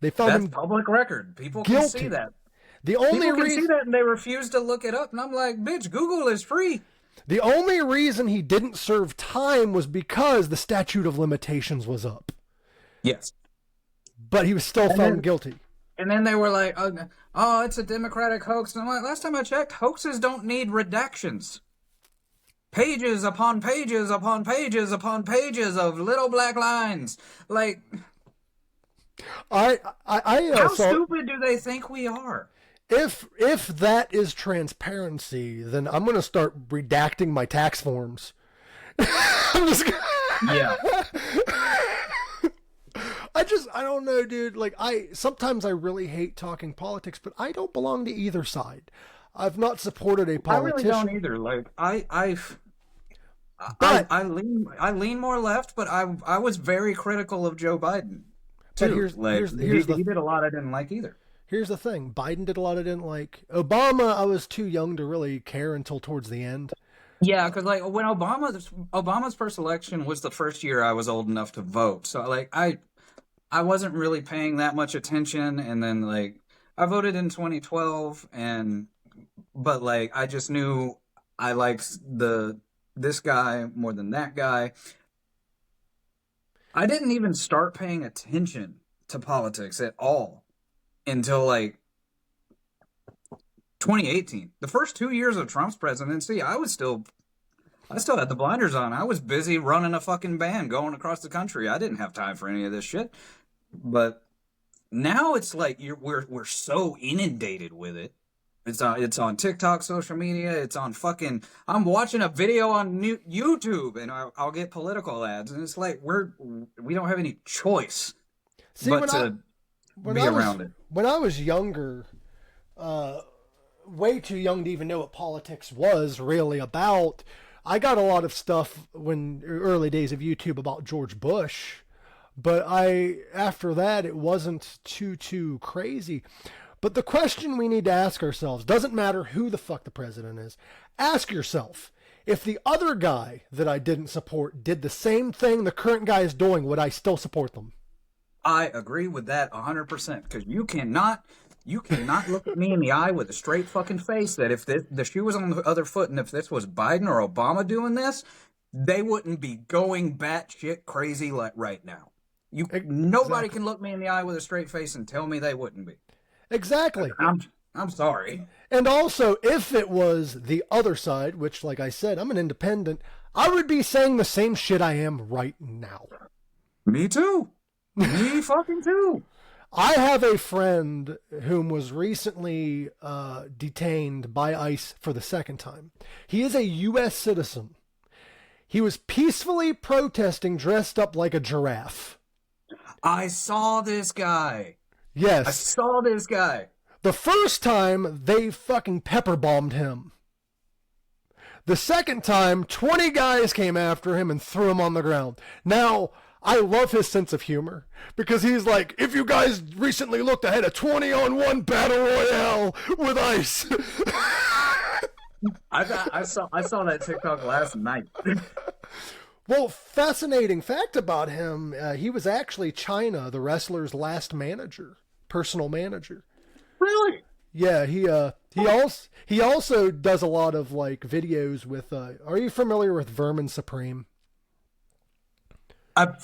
They found That's him public record. People guilty. can see that. The only People can reason see that, and they refuse to look it up. And I'm like, bitch, Google is free. the only reason he didn't serve time was because the statute of limitations was up. Yes. But he was still found guilty. And then they were like, oh, it's a Democratic hoax. And I'm like, last time I checked, hoaxes don't need redactions. Pages upon pages upon pages upon pages of little black lines. Like, how stupid do they think we are? If that is transparency, then I'm going to start redacting my tax forms. I'm just Yeah. I don't know, dude. Like, sometimes I really hate talking politics, but I don't belong to either side. I've not supported a politician. I really don't either. Like, I lean more left, but I was very critical of Joe Biden too. He did a lot I didn't like either. Here's the thing: Biden did a lot I didn't like. Obama, I was too young to really care until towards the end. Yeah, because like when Obama's first election was the first year I was old enough to vote, so like I wasn't really paying that much attention, and then like I voted in 2012, but like I just knew I liked this guy more than that guy. I didn't even start paying attention to politics at all until like 2018. The first 2 years of Trump's presidency, I still had the blinders on. I was busy running a fucking band going across the country. I didn't have time for any of this shit. But now it's like we're so inundated with it. It's on TikTok, social media. It's on fucking. I'm watching a video on YouTube, and I'll get political ads, and it's like we don't have any choice but to be around it. When I was younger, way too young to even know what politics was really about. I got a lot of stuff early days of YouTube about George Bush, but after that it wasn't too crazy. But the question we need to ask ourselves, doesn't matter who the fuck the president is, ask yourself, if the other guy that I didn't support did the same thing the current guy is doing, would I still support them? I agree with that 100%, because you cannot look at me in the eye with a straight fucking face that if the shoe was on the other foot and if this was Biden or Obama doing this, they wouldn't be going batshit crazy like right now. Nobody can look me in the eye with a straight face and tell me they wouldn't be. Exactly. I'm sorry. And also, if it was the other side, which, like I said, I'm an independent, I would be saying the same shit I am right now. Me too. Me fucking too. I have a friend whom was recently detained by ICE for the second time. He is a U.S. citizen. He was peacefully protesting dressed up like a giraffe. I saw this guy. Yes. I saw this guy. The first time, they fucking pepper bombed him. The second time, 20 guys came after him and threw him on the ground. Now, I love his sense of humor, because he's like, if you guys recently looked ahead a 20-on-1 battle royale with ICE. I saw that TikTok last night. Well, fascinating fact about him, he was actually China, the wrestler's last personal manager. Really? Yeah, he also does a lot of like videos with. Are you familiar with Vermin Supreme? I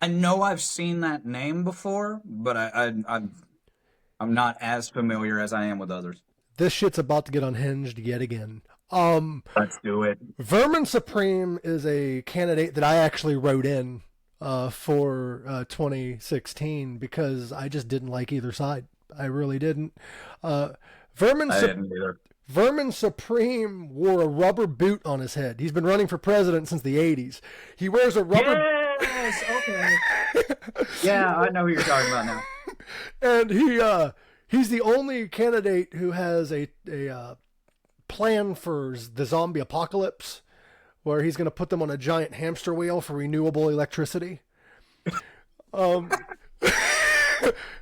know I've seen that name before, but I'm not as familiar as I am with others. This shit's about to get unhinged yet again. Let's do it. Vermin Supreme is a candidate that I actually wrote in for 2016 because I just didn't like either side. I really didn't. I didn't either. Vermin Supreme wore a rubber boot on his head. He's been running for president since the 80s. He wears a rubber... Yes! Okay. Yeah, I know who you're talking about now. And he's the only candidate who has a plan for the zombie apocalypse, where he's going to put them on a giant hamster wheel for renewable electricity.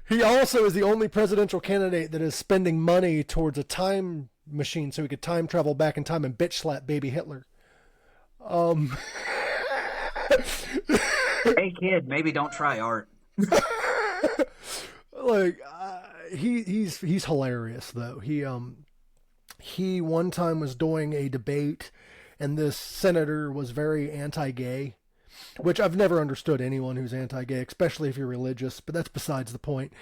He also is the only presidential candidate that is spending money towards a time machine so he could time travel back in time and bitch slap baby Hitler. Hey kid, maybe don't try art. Like he's hilarious though. He one time was doing a debate, and this senator was very anti-gay, which I've never understood anyone who's anti-gay, especially if you're religious, but that's besides the point.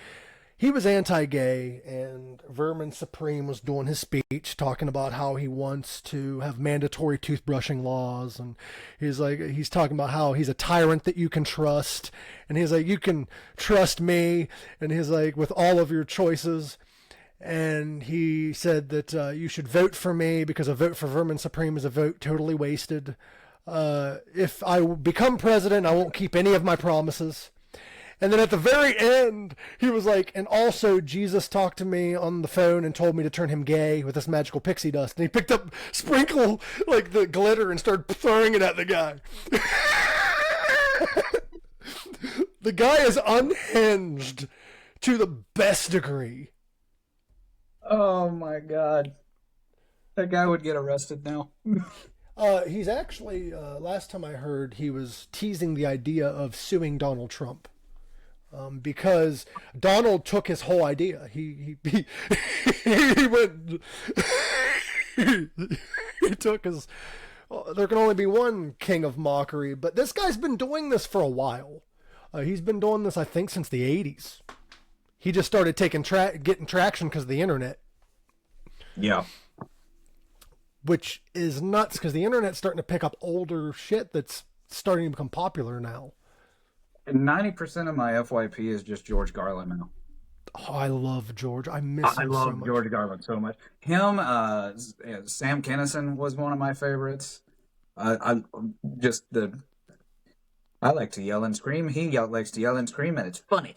He was anti-gay, and Vermin Supreme was doing his speech talking about how he wants to have mandatory toothbrushing laws, and he's talking about how he's a tyrant that you can trust, and he's like, you can trust me, and he's like, with all of your choices. And he said that you should vote for me because a vote for Vermin Supreme is a vote totally wasted. If I become president, I won't keep any of my promises. And then at the very end, he was like, and also Jesus talked to me on the phone and told me to turn him gay with this magical pixie dust. And he picked up sprinkle, like the glitter, and started throwing it at the guy. The guy is unhinged to the best degree. Oh my God. That guy would get arrested now. He's actually, last time I heard, he was teasing the idea of suing Donald Trump. Because Donald took his whole idea. He went. He took his. There can only be one king of mockery, but this guy's been doing this for a while. He's been doing this, I think, since the 80s. He just started getting traction because of the internet. Yeah. Which is nuts because the internet's starting to pick up older shit that's starting to become popular now. 90% of my FYP is just George Garland now. Oh, I love George. I miss him so much. I love George Garland so much. Him, Sam Kinison was one of my favorites. I like to yell and scream. He likes to yell and scream, and it's funny.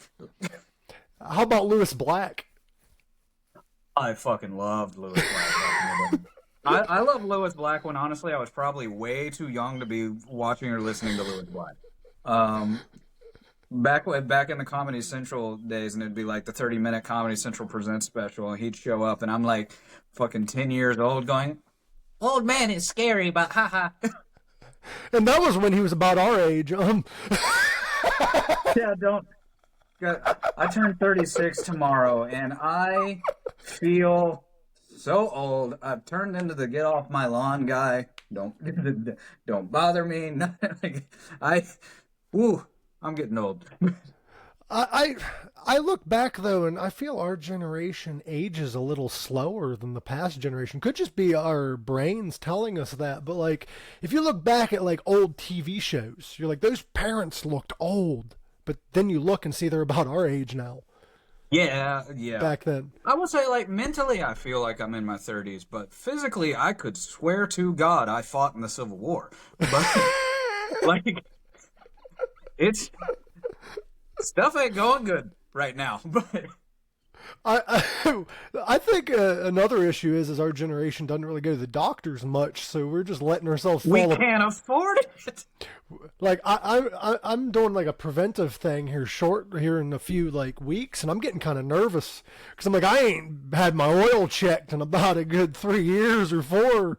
How about Lewis Black? I fucking loved Lewis Black. I love Lewis Black when, honestly, I was probably way too young to be watching or listening to Lewis Black. Back in the Comedy Central days, and it'd be like the 30-minute Comedy Central Presents special, and he'd show up, and I'm like fucking 10 years old going, old man is scary, but haha. And that was when he was about our age. Yeah, don't. I turn 36 tomorrow, and I feel so old. I've turned into the get off my lawn guy. Don't bother me. I'm getting old. I look back though, and I feel our generation ages a little slower than the past generation. Could just be our brains telling us that, but like if you look back at like old TV shows, you're like, those parents looked old, but then you look and see they're about our age now. Yeah. Back then, I would say, like, mentally, I feel like I'm in my 30s, but physically, I could swear to God I fought in the Civil War. But like, it's stuff ain't going good right now. But I think another issue is our generation doesn't really go to the doctors much, so we're just letting ourselves fall. We can't afford it. Like I'm doing like a preventive thing here in a few like weeks, and I'm getting kind of nervous because I'm like, I ain't had my oil checked in about a good 3 years or 4.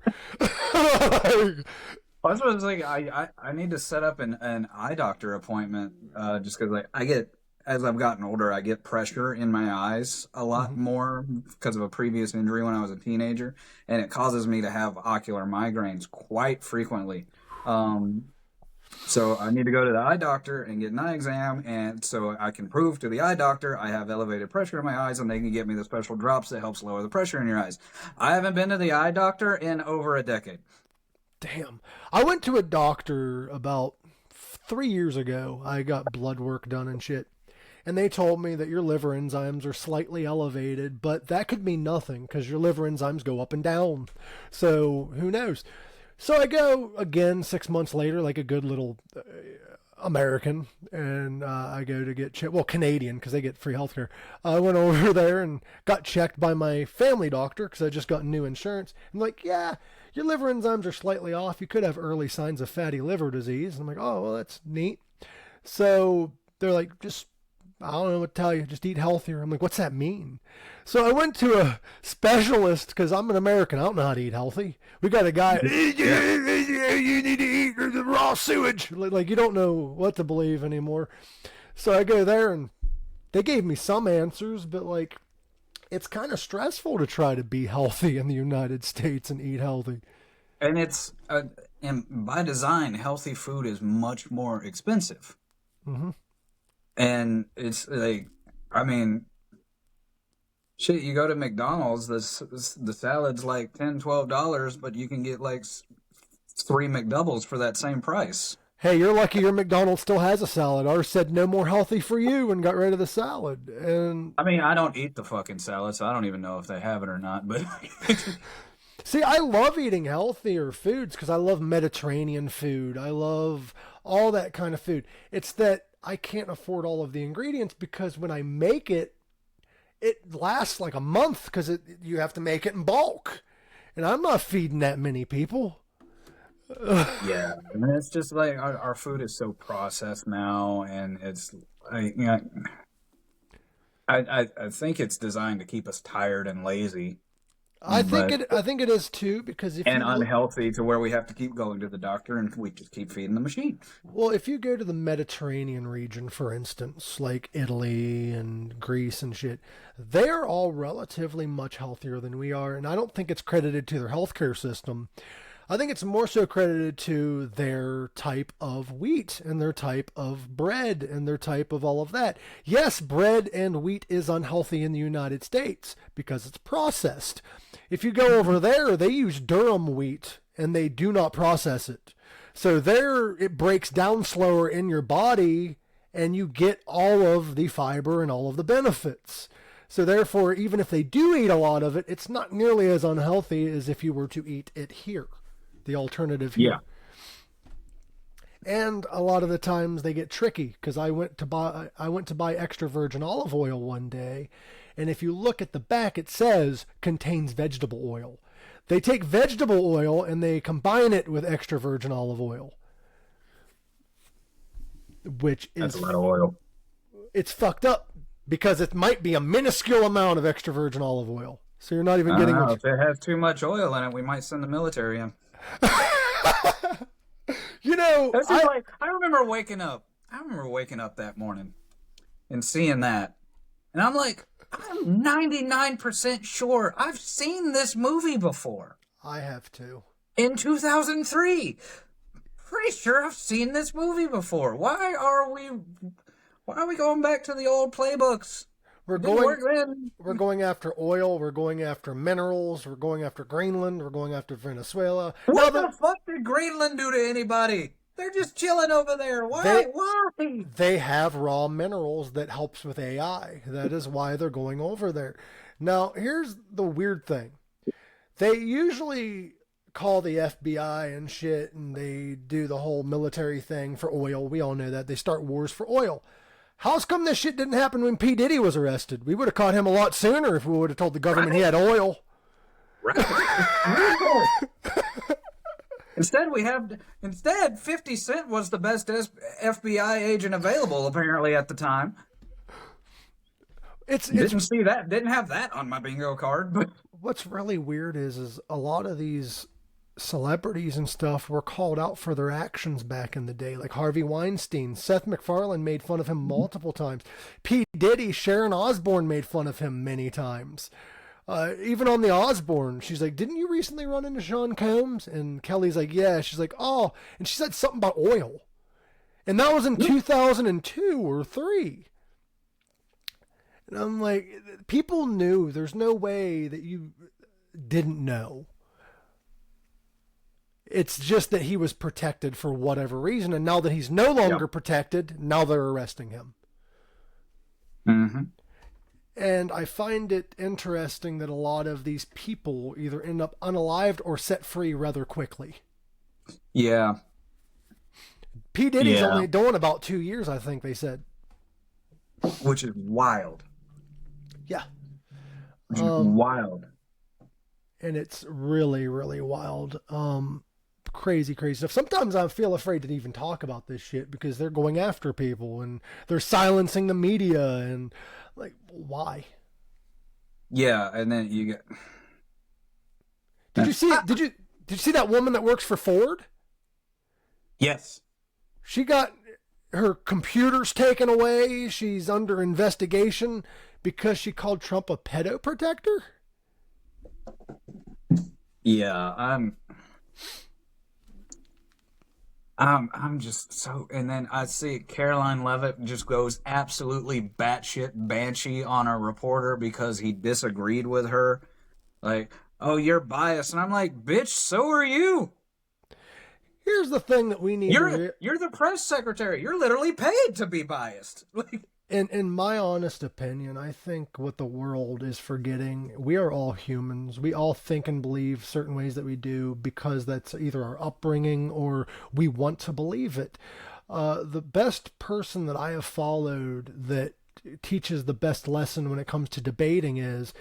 I was like, I need to set up an eye doctor appointment just because like as I've gotten older, I get pressure in my eyes a lot more because of a previous injury when I was a teenager, and it causes me to have ocular migraines quite frequently. So I need to go to the eye doctor and get an eye exam, and so I can prove to the eye doctor I have elevated pressure in my eyes, and they can get me the special drops that helps lower the pressure in your eyes. I haven't been to the eye doctor in over a decade. Damn. I went to a doctor about 3 years ago. I got blood work done and shit. and they told me that your liver enzymes are slightly elevated, but that could mean nothing because your liver enzymes go up and down. So who knows? So I go again 6 months later, like a good little American, and I go to get checked. Well, Canadian, because they get free healthcare. I went over there and got checked by my family doctor because I just got new insurance. I'm like, yeah, your liver enzymes are slightly off. You could have early signs of fatty liver disease. And I'm like, oh, well, that's neat. So they're like, just, I don't know what to tell you, just eat healthier. I'm like, what's that mean? So I went to a specialist because I'm an American. I don't know how to eat healthy. We got a guy, you need to eat the raw sewage. Like, you don't know what to believe anymore. So I go there and they gave me some answers, but like, it's kind of stressful to try to be healthy in the United States and eat healthy. And it's and by design, healthy food is much more expensive. Mm-hmm. And it's like, I mean, shit, you go to McDonald's, the salad's like $10, $12, but you can get like 3 McDoubles for that same price. Hey, you're lucky your McDonald's still has a salad. Ours said no more healthy for you and got rid of the salad. And I mean, I don't eat the fucking salad, so I don't even know if they have it or not, but see, I love eating healthier foods because I love Mediterranean food. I love all that kind of food. It's that I can't afford all of the ingredients because when I make it, it lasts like a month because you have to make it in bulk. And I'm not feeding that many people. yeah, I mean, it's just like our food is so processed now, and it's I think it's designed to keep us tired and lazy. I think it is too because if and you unhealthy to where we have to keep going to the doctor and we just keep feeding the machine. Well, if you go to the Mediterranean region, for instance, like Italy and Greece and shit, they're all relatively much healthier than we are, and I don't think it's credited to their healthcare system. I think it's more so credited to their type of wheat and their type of bread and their type of all of that. Yes, bread and wheat is unhealthy in the United States because it's processed. If you go over there, they use durum wheat and they do not process it. So there it breaks down slower in your body and you get all of the fiber and all of the benefits. So therefore, even if they do eat a lot of it, it's not nearly as unhealthy as if you were to eat it here. The alternative here. Yeah. And a lot of the times they get tricky because I went to buy extra virgin olive oil one day, and if you look at the back, it says contains vegetable oil. They take vegetable oil and they combine it with extra virgin olive oil, which is that's a lot of oil. It's fucked up because it might be a minuscule amount of extra virgin olive oil. So you're not even getting much. If it has too much oil in it, we might send the military in. You know, I remember waking up that morning and seeing that, and I'm like, I'm 99% sure I've seen this movie before. I have too. In 2003. Pretty sure I've seen this movie before. Why are we going back to the old playbooks? We're going after oil. We're going after minerals. We're going after Greenland. We're going after Venezuela. What the fuck did Greenland do to anybody? They're just chilling over there. Why? They have raw minerals that helps with AI. That is why they're going over there. Now, here's the weird thing. They usually call the FBI and shit, and they do the whole military thing for oil. We all know that. They start wars for oil. How's come this shit didn't happen when P. Diddy was arrested? We would have caught him a lot sooner if we would have told the government he had oil. Right. Instead, 50 Cent was the best FBI agent available, apparently, at the time. Didn't have that on my bingo card. But what's really weird is a lot of these celebrities and stuff were called out for their actions back in the day, like Harvey Weinstein. Seth MacFarlane made fun of him multiple times. P. Diddy, Sharon Osbourne made fun of him many times. Even on the Osbourne, she's like, didn't you recently run into Sean Combs? And Kelly's like, yeah. She's like, oh. And she said something about oil. And that was in 2002 or 3. And I'm like, people knew. There's no way that you didn't know. It's just that he was protected for whatever reason. And now that he's no longer protected, now they're arresting him. Mm-hmm. And I find it interesting that a lot of these people either end up unalived or set free rather quickly. Yeah. P. Diddy's Yeah. only doing about 2 years, I think they said. Which is wild. Yeah. Which is wild. And it's really, really wild. Crazy, crazy stuff. Sometimes I feel afraid to even talk about this shit because they're going after people and they're silencing the media and like, why? Yeah, and then you get. Did you see it? Did you see that woman that works for Ford? Yes. She got her computers taken away. She's under investigation because she called Trump a pedo protector. Yeah, I'm just so, and then I see Caroline Levitt just goes absolutely batshit banshee on a reporter because he disagreed with her. Like, oh, you're biased, and I'm like, bitch, so are you. Here's the thing that we need You're the press secretary. You're literally paid to be biased. Like, in my honest opinion, I think what the world is forgetting, we are all humans. We all think and believe certain ways that we do because that's either our upbringing or we want to believe it. The best person that I have followed that teaches the best lesson when it comes to debating is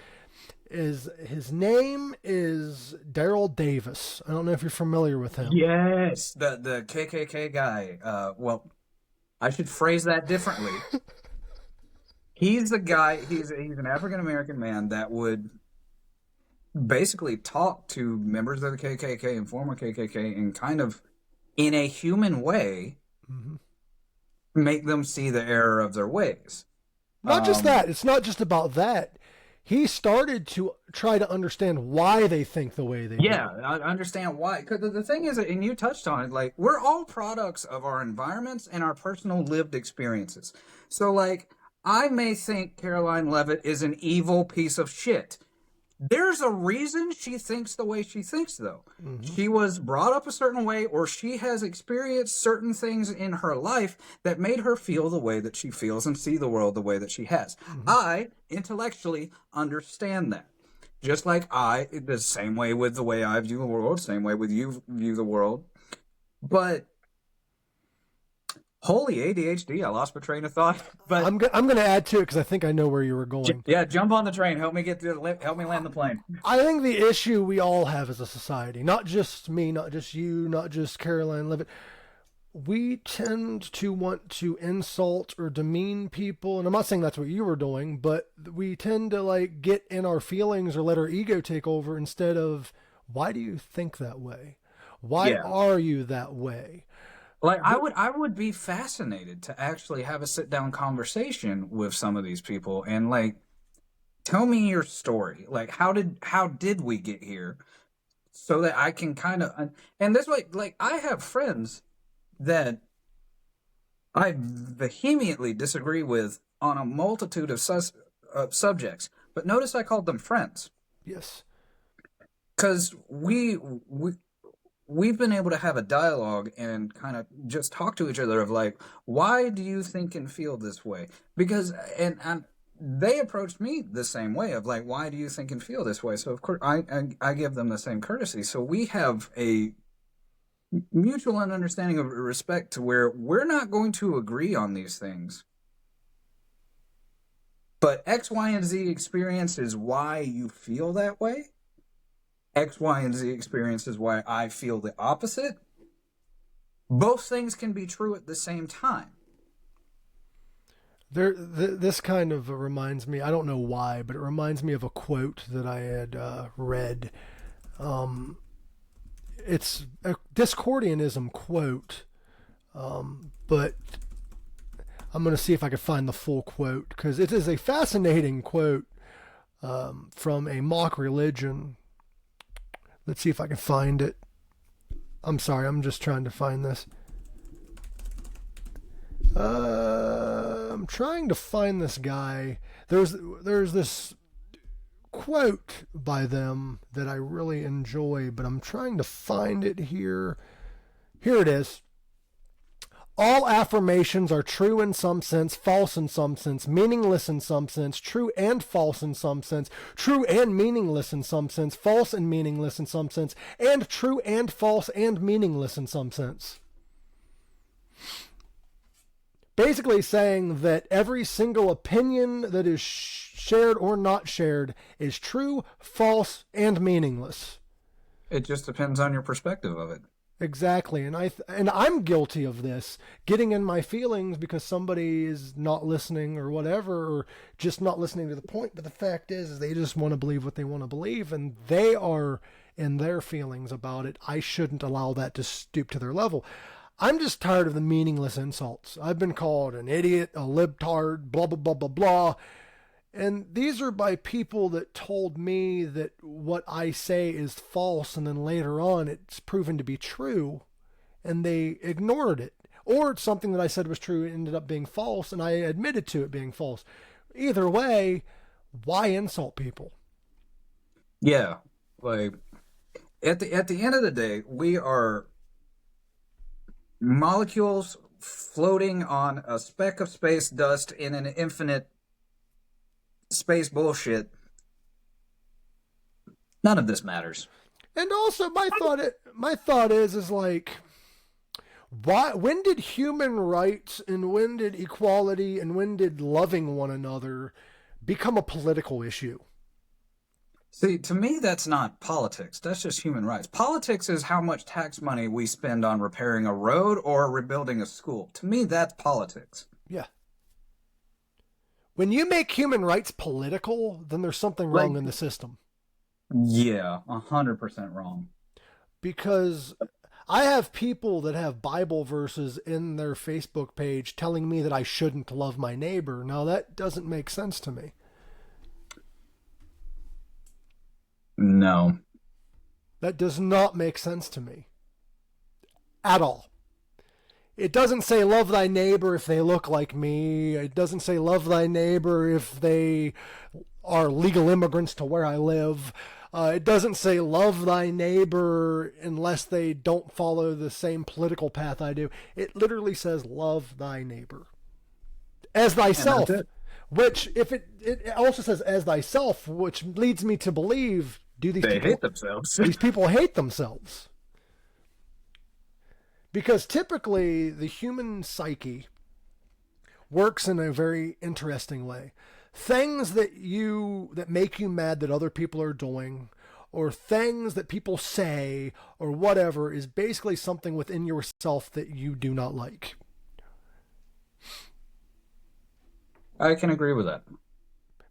his name is Daryl Davis. I don't know if you're familiar with him. yes, the KKK guy. Well, I should phrase that differently. He's the guy. He's an African American man that would basically talk to members of the KKK and former KKK and kind of, in a human way, make them see the error of their ways. Not just that. It's not just about that. He started to try to understand why they think the way they do. Yeah, I understand why. Because the thing is, and you touched on it, like, we're all products of our environments and our personal lived experiences. So, like, I may think Caroline Levitt is an evil piece of shit. There's a reason she thinks the way she thinks, though. She was brought up a certain way, or she has experienced certain things in her life that made her feel the way that she feels and see the world the way that she has. I intellectually understand that. Just like the same way with the way I view the world, same way with you view the world. But holy ADHD, I lost my train of thought. But I'm going to add to it because I think I know where you were going. Yeah, jump on the train. Help me land the plane. I think the issue we all have as a society, not just me, not just you, not just Caroline Levitt, we tend to want to insult or demean people. And I'm not saying that's what you were doing, but we tend to like get in our feelings or let our ego take over instead of, why do you think that way? Why are you that way? Like, I would be fascinated to actually have a sit down conversation with some of these people and, like, tell me your story. Like, how did we get here? So that I can kind of, and this way, like, I have friends that I vehemently disagree with on a multitude of subjects. But notice I called them friends. Yes. Because we've been able to have a dialogue and kind of just talk to each other of like, why do you think and feel this way? Because, and they approached me the same way of like, why do you think and feel this way? So of course I give them the same courtesy. So we have a mutual understanding of respect to where we're not going to agree on these things. But X, Y, and Z experience is why you feel that way. X, Y, and Z experience is why I feel the opposite. Both things can be true at the same time. This kind of reminds me, I don't know why, but it reminds me of a quote that I had read. It's a Discordianism quote, but I'm going to see if I can find the full quote, because it is a fascinating quote from a mock religion. Let's see if I can find it. I'm sorry, I'm just trying to find this. I'm trying to find this guy. There's this quote by them that I really enjoy, but I'm trying to find it here. Here it is. All affirmations are true in some sense, false in some sense, meaningless in some sense, true and false in some sense, true and meaningless in some sense, false and meaningless in some sense, and true and false and meaningless in some sense. Basically saying that every single opinion that is shared or not shared is true, false, and meaningless. It just depends on your perspective of it. Exactly, and I'm guilty of this, getting in my feelings because somebody is not listening or whatever, or just not listening to the point. But the fact is they just want to believe what they want to believe, and they are in their feelings about it. I shouldn't allow that to stoop to their level. I'm just tired of the meaningless insults. I've been called an idiot, a libtard, blah blah blah blah blah. And these are by people that told me that what I say is false, and then later on it's proven to be true, and they ignored it. Or it's something that I said was true and ended up being false, and I admitted to it being false. Either way, why insult people? Yeah, like at the end of the day, we are molecules floating on a speck of space dust in an infinite space bullshit. None of this matters. And also, my thought is like, why? When did human rights and when did equality and when did loving one another become a political issue? See, to me, that's not politics. That's just human rights. Politics is how much tax money we spend on repairing a road or rebuilding a school. To me, that's politics. Yeah. When you make human rights political, then there's something wrong in the system. Yeah, 100% wrong. Because I have people that have Bible verses in their Facebook page telling me that I shouldn't love my neighbor. Now, that doesn't make sense to me. No. That does not make sense to me. At all. It doesn't say love thy neighbor if they look like me. It doesn't say love thy neighbor if they are legal immigrants to where I live. It doesn't say love thy neighbor unless they don't follow the same political path I do. It literally says love thy neighbor as thyself. Which, if it also says as thyself, which leads me to believe, they hate themselves. These people hate themselves. Because typically the human psyche works in a very interesting way. Things that make you mad that other people are doing, or things that people say, or whatever, is basically something within yourself that you do not like. I can agree with that.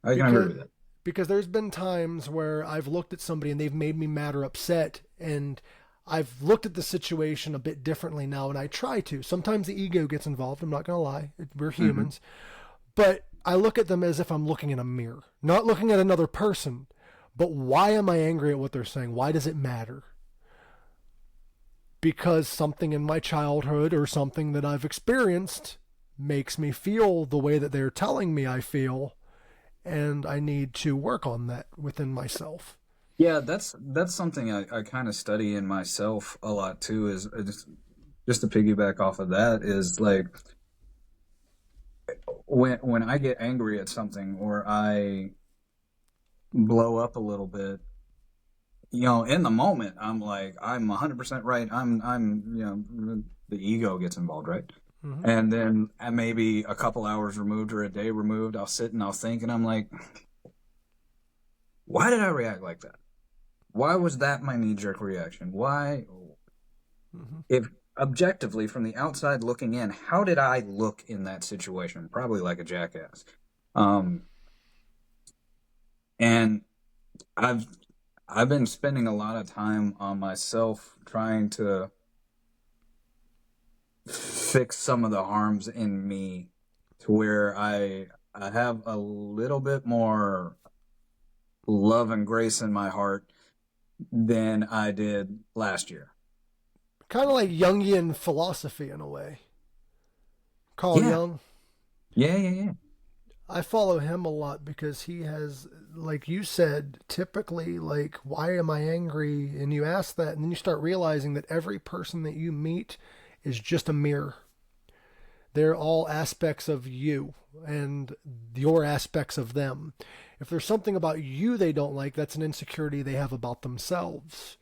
Agree with that. Because there's been times where I've looked at somebody and they've made me mad or upset, and I've looked at the situation a bit differently now, and I try to. Sometimes the ego gets involved, I'm not going to lie. We're humans. But I look at them as if I'm looking in a mirror. Not looking at another person, but why am I angry at what they're saying? Why does it matter? Because something in my childhood or something that I've experienced makes me feel the way that they're telling me I feel, and I need to work on that within myself. Yeah, that's something I kind of study in myself a lot too. Is just to piggyback off of that, is like when I get angry at something or I blow up a little bit, in the moment I'm like, I'm 100% right. I'm the ego gets involved, right? Mm-hmm. And then maybe a couple hours removed or a day removed, I'll sit and I'll think, and I'm like, why did I react like that? Why was that my knee-jerk reaction? Why? Mm-hmm. If objectively, from the outside looking in, how did I look in that situation? Probably like a jackass. And I've been spending a lot of time on myself trying to fix some of the harms in me to where I have a little bit more love and grace in my heart than I did last year. Kind of like Jungian philosophy in a way. Carl Jung. Yeah. I follow him a lot because he has, like you said, typically, like, why am I angry? And you ask that, and then you start realizing that every person that you meet is just a mirror. They're all aspects of you and your aspects of them. If there's something about you they don't like, that's an insecurity they have about themselves.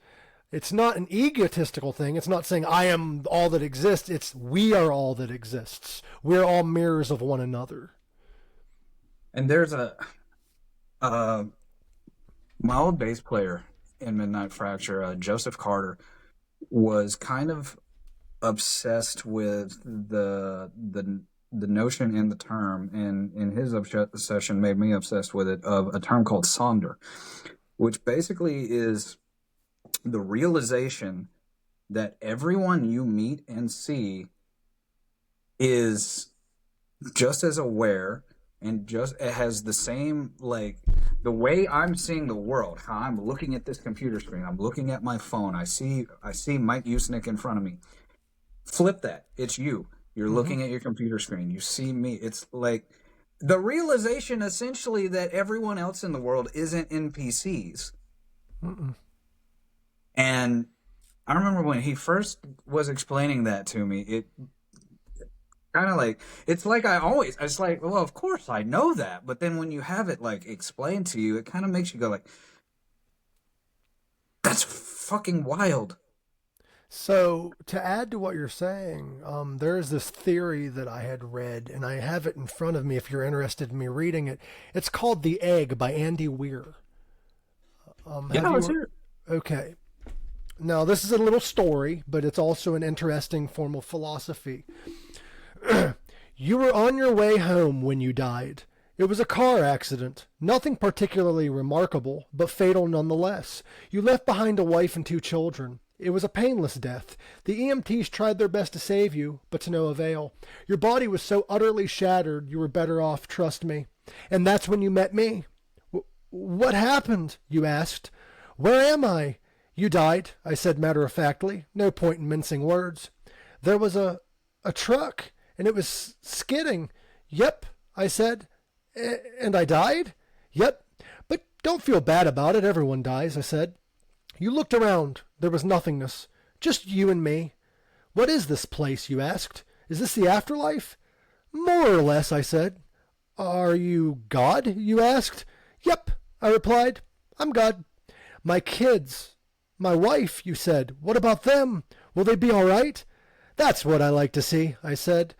It's not an egotistical thing. It's not saying I am all that exists. It's we are all that exists. We're all mirrors of one another. And there's uh, my old bass player in Midnight Fracture, Joseph Carter, was kind of obsessed with the notion and the term, and his obsession made me obsessed with it, of a term called sonder, which basically is the realization that everyone you meet and see is just as aware and just it has the same, like, the way I'm seeing the world, how I'm looking at this computer screen, I'm looking at my phone, I see Mike Usenick in front of me. Flip that. It's you. You're looking at your computer screen. You see me. It's like the realization essentially that everyone else in the world isn't NPCs. Mm-mm. And I remember when he first was explaining that to me, it kind of like, it's like it's like, well, of course I know that. But then when you have it like explained to you, it kind of makes you go like, that's fucking wild. So, to add to what you're saying, there is this theory that I had read, and I have it in front of me if you're interested in me reading it. It's called The Egg by Andy Weir. Let's hear it. Okay. Now, this is a little story, but it's also an interesting form of philosophy. You were on your way home when you died. It was a car accident. Nothing particularly remarkable, but fatal nonetheless. You left behind a wife and 2 children. It was a painless death. The EMTs tried their best to save you, but to no avail. Your body was so utterly shattered, you were better off, trust me. And that's when you met me. What happened? You asked. Where am I? You died, I said matter-of-factly. No point in mincing words. There was a truck, and it was skidding. Yep, I said. And I died? Yep. But don't feel bad about it. Everyone dies, I said. You looked around. There was nothingness. Just you and me. What is this place, you asked? Is this the afterlife? More or less, I said. Are you God, you asked? Yep, I replied. I'm God. My kids. My wife, you said. What about them? Will they be all right? That's what I like to see, I said.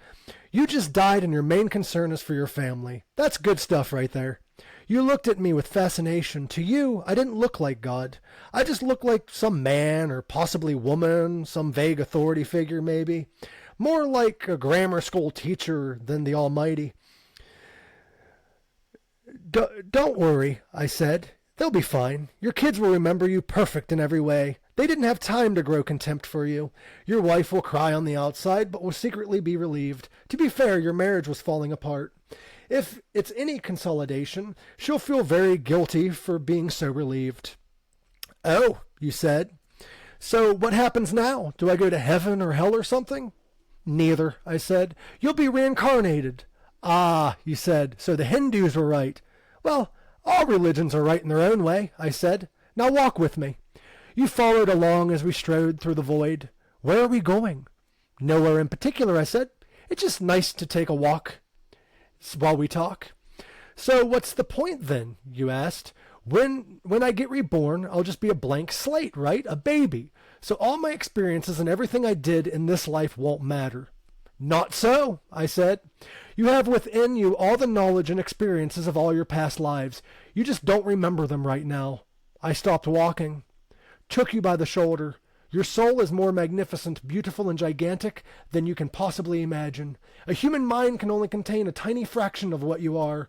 You just died and your main concern is for your family. That's good stuff right there. You looked at me with fascination. To you, I didn't look like God. I just looked like some man or possibly woman, some vague authority figure maybe. More like a grammar school teacher than the Almighty. Don't worry, I said. They'll be fine. Your kids will remember you perfect in every way. They didn't have time to grow contempt for you. Your wife will cry on the outside, but will secretly be relieved. To be fair, your marriage was falling apart. If it's any consolidation, she'll feel very guilty for being so relieved. Oh, you said. So what happens now? Do I go to heaven or hell or something? Neither, I said. You'll be reincarnated. Ah, you said. So the Hindus were right. Well, all religions are right in their own way, I said. Now walk with me. You followed along as we strode through the void. Where are we going? Nowhere in particular, I said. It's just nice to take a walk while we talk. So what's the point then, you asked? When I get reborn, I'll just be a blank slate, right? A baby. So all my experiences and everything I did in this life won't matter. Not so, I said. You have within you all the knowledge and experiences of all your past lives. You just don't remember them right now. I stopped walking, took you by the shoulder. Your soul is more magnificent, beautiful, and gigantic than you can possibly imagine. A human mind can only contain a tiny fraction of what you are.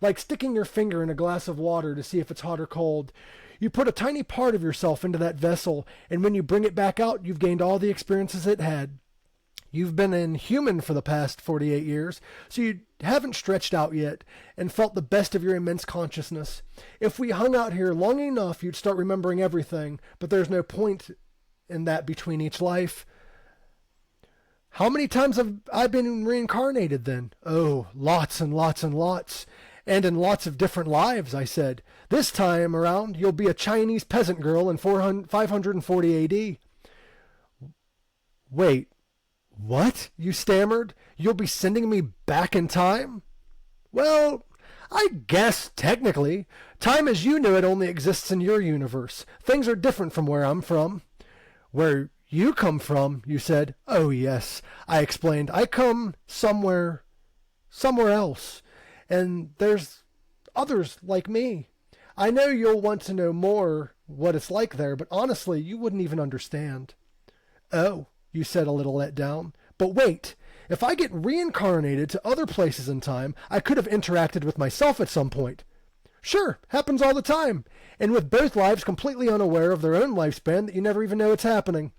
Like sticking your finger in a glass of water to see if it's hot or cold. You put a tiny part of yourself into that vessel, and when you bring it back out, you've gained all the experiences it had. You've been inhuman for the past 48 years, so you haven't stretched out yet and felt the best of your immense consciousness. If we hung out here long enough, you'd start remembering everything, but there's no point in that between each life. How many times have I been reincarnated then? Oh, lots and lots and lots. And in lots of different lives, I said. This time around, you'll be a Chinese peasant girl in 540 AD. Wait, What? You stammered. You'll be sending me back in time? Well, I guess technically. Time as you know it only exists in your universe. Things are different from where I'm from. Where you come from, you said. Oh, yes, I explained. I come somewhere else. And there's others like me. I know you'll want to know more what it's like there, but honestly, you wouldn't even understand. Oh, you said, a little let down. But wait, if I get reincarnated to other places in time, I could have interacted with myself at some point. Sure, happens all the time. And with both lives completely unaware of their own lifespan that you never even know it's happening.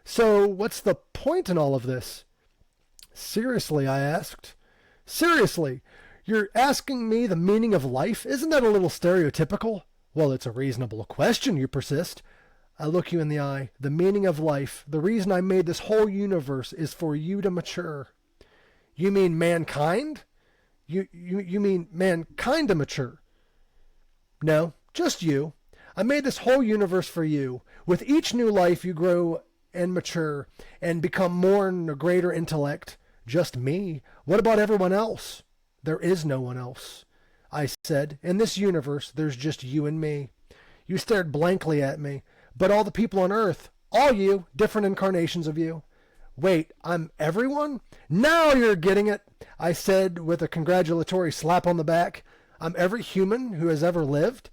So what's the point in all of this? Seriously, I asked. Seriously, you're asking me the meaning of life? Isn't that a little stereotypical? Well, it's a reasonable question, you persist. I look you in the eye. The meaning of life, the reason I made this whole universe is for you to mature. You mean mankind? You mean mankind to mature? No, just you. I made this whole universe for you. With each new life, you grow and mature and become more and a greater intellect. Just me. What about everyone else? There is no one else. I said, in this universe, there's just you and me. You stared blankly at me. But all the people on Earth, all you, different incarnations of you. Wait, I'm everyone? Now you're getting it, I said with a congratulatory slap on the back. I'm every human who has ever lived,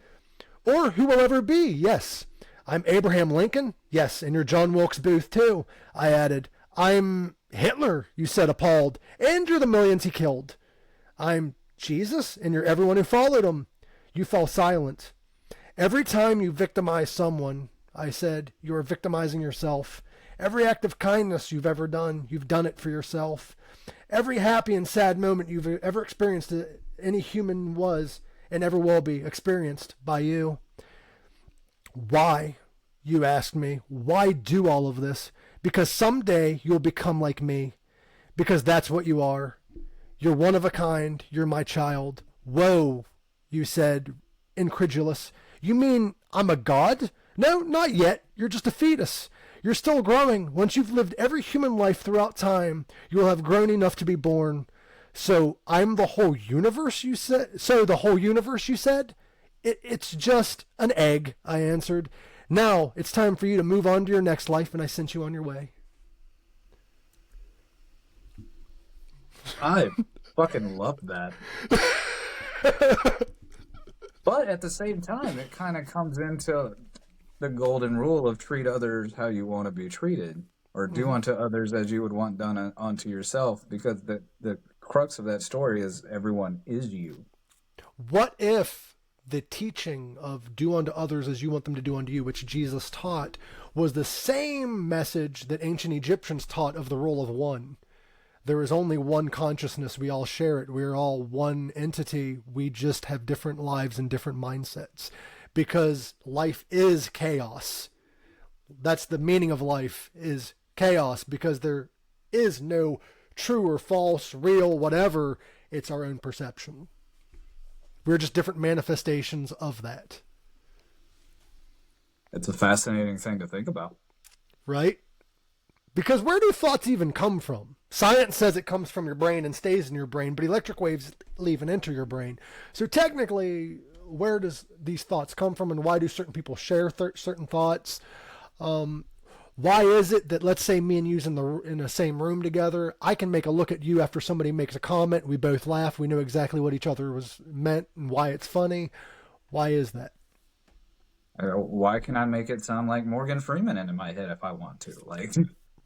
or who will ever be, yes. I'm Abraham Lincoln, yes, and you're John Wilkes Booth too, I added. I'm Hitler, you said, appalled, and you're the millions he killed. I'm Jesus, and you're everyone who followed him. You fell silent. Every time you victimize someone, I said, you are victimizing yourself. Every act of kindness you've ever done, you've done it for yourself. Every happy and sad moment you've ever experienced, any human was and ever will be experienced by you. Why, you asked me, why do all of this? Because someday you'll become like me. Because that's what you are. You're one of a kind. You're my child. Whoa, you said, incredulous. You mean I'm a god? No, not yet. You're just a fetus. You're still growing. Once you've lived every human life throughout time, you will have grown enough to be born. So I'm the whole universe, you said? So the whole universe, you said? It's just an egg, I answered. Now it's time for you to move on to your next life, and I sent you on your way. I fucking love that. But at the same time, it kind of comes into the golden rule of treat others how you want to be treated, or do unto others as you would want done unto yourself, because the crux of that story is everyone is you. What if the teaching of do unto others as you want them to do unto you, which Jesus taught, was the same message that ancient Egyptians taught of the role of one? There is only one consciousness. We all share it. We're all one entity. We just have different lives and different mindsets. Because life is chaos. That's the meaning of life, is chaos, because there is no true or false, real, whatever. It's our own perception. We're just different manifestations of that. It's a fascinating thing to think about. Right? Because where do thoughts even come from? Science says it comes from your brain and stays in your brain, but electric waves leave and enter your brain. So technically, where does these thoughts come from, and why do certain people share certain thoughts? Why is it that, let's say me and you's in the same room together, I can make a look at you after somebody makes a comment, we both laugh, we know exactly what each other was meant and why it's funny. Why is that? Why can I make it sound like Morgan Freeman in my head if I want to? Like,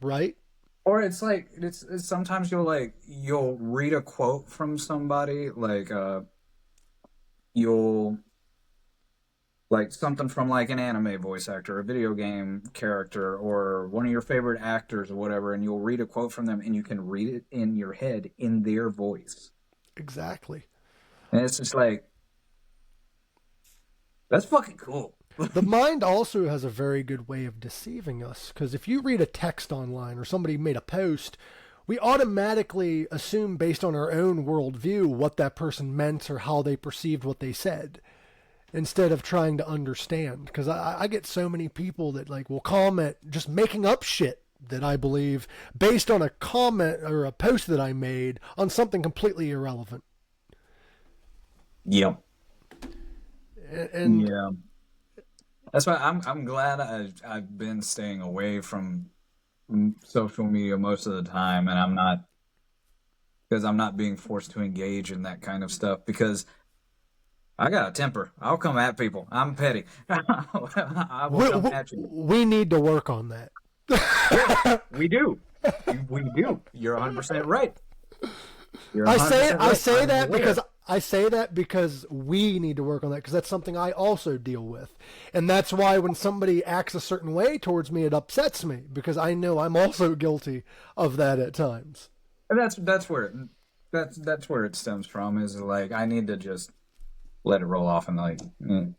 right? Or it's like it's sometimes you'll read a quote from somebody, like you'll like something from like an anime voice actor, a video game character, or one of your favorite actors or whatever, and you'll read a quote from them and you can read it in your head in their voice. Exactly. And it's just like, that's fucking cool. The mind also has a very good way of deceiving us, because if you read a text online or somebody made a post, we automatically assume based on our own worldview what that person meant or how they perceived what they said, instead of trying to understand. Because I get so many people that like will comment just making up shit that I believe based on a comment or a post that I made on something completely irrelevant. Yep. And Yeah. That's why I'm glad I've been staying away from social media most of the time, and I'm not because I'm not being forced to engage in that kind of stuff because I got a temper. I'll come at people. I'm petty. I will we, come we, at you. we need to work on that. Yes, we do. We do. You're 100% right. You're I 100% right. say I'm that aware. because we need to work on that because that's something I also deal with, and that's why when somebody acts a certain way towards me, it upsets me because I know I'm also guilty of that at times. And that's where it stems from. Is like I need to just let it roll off and like and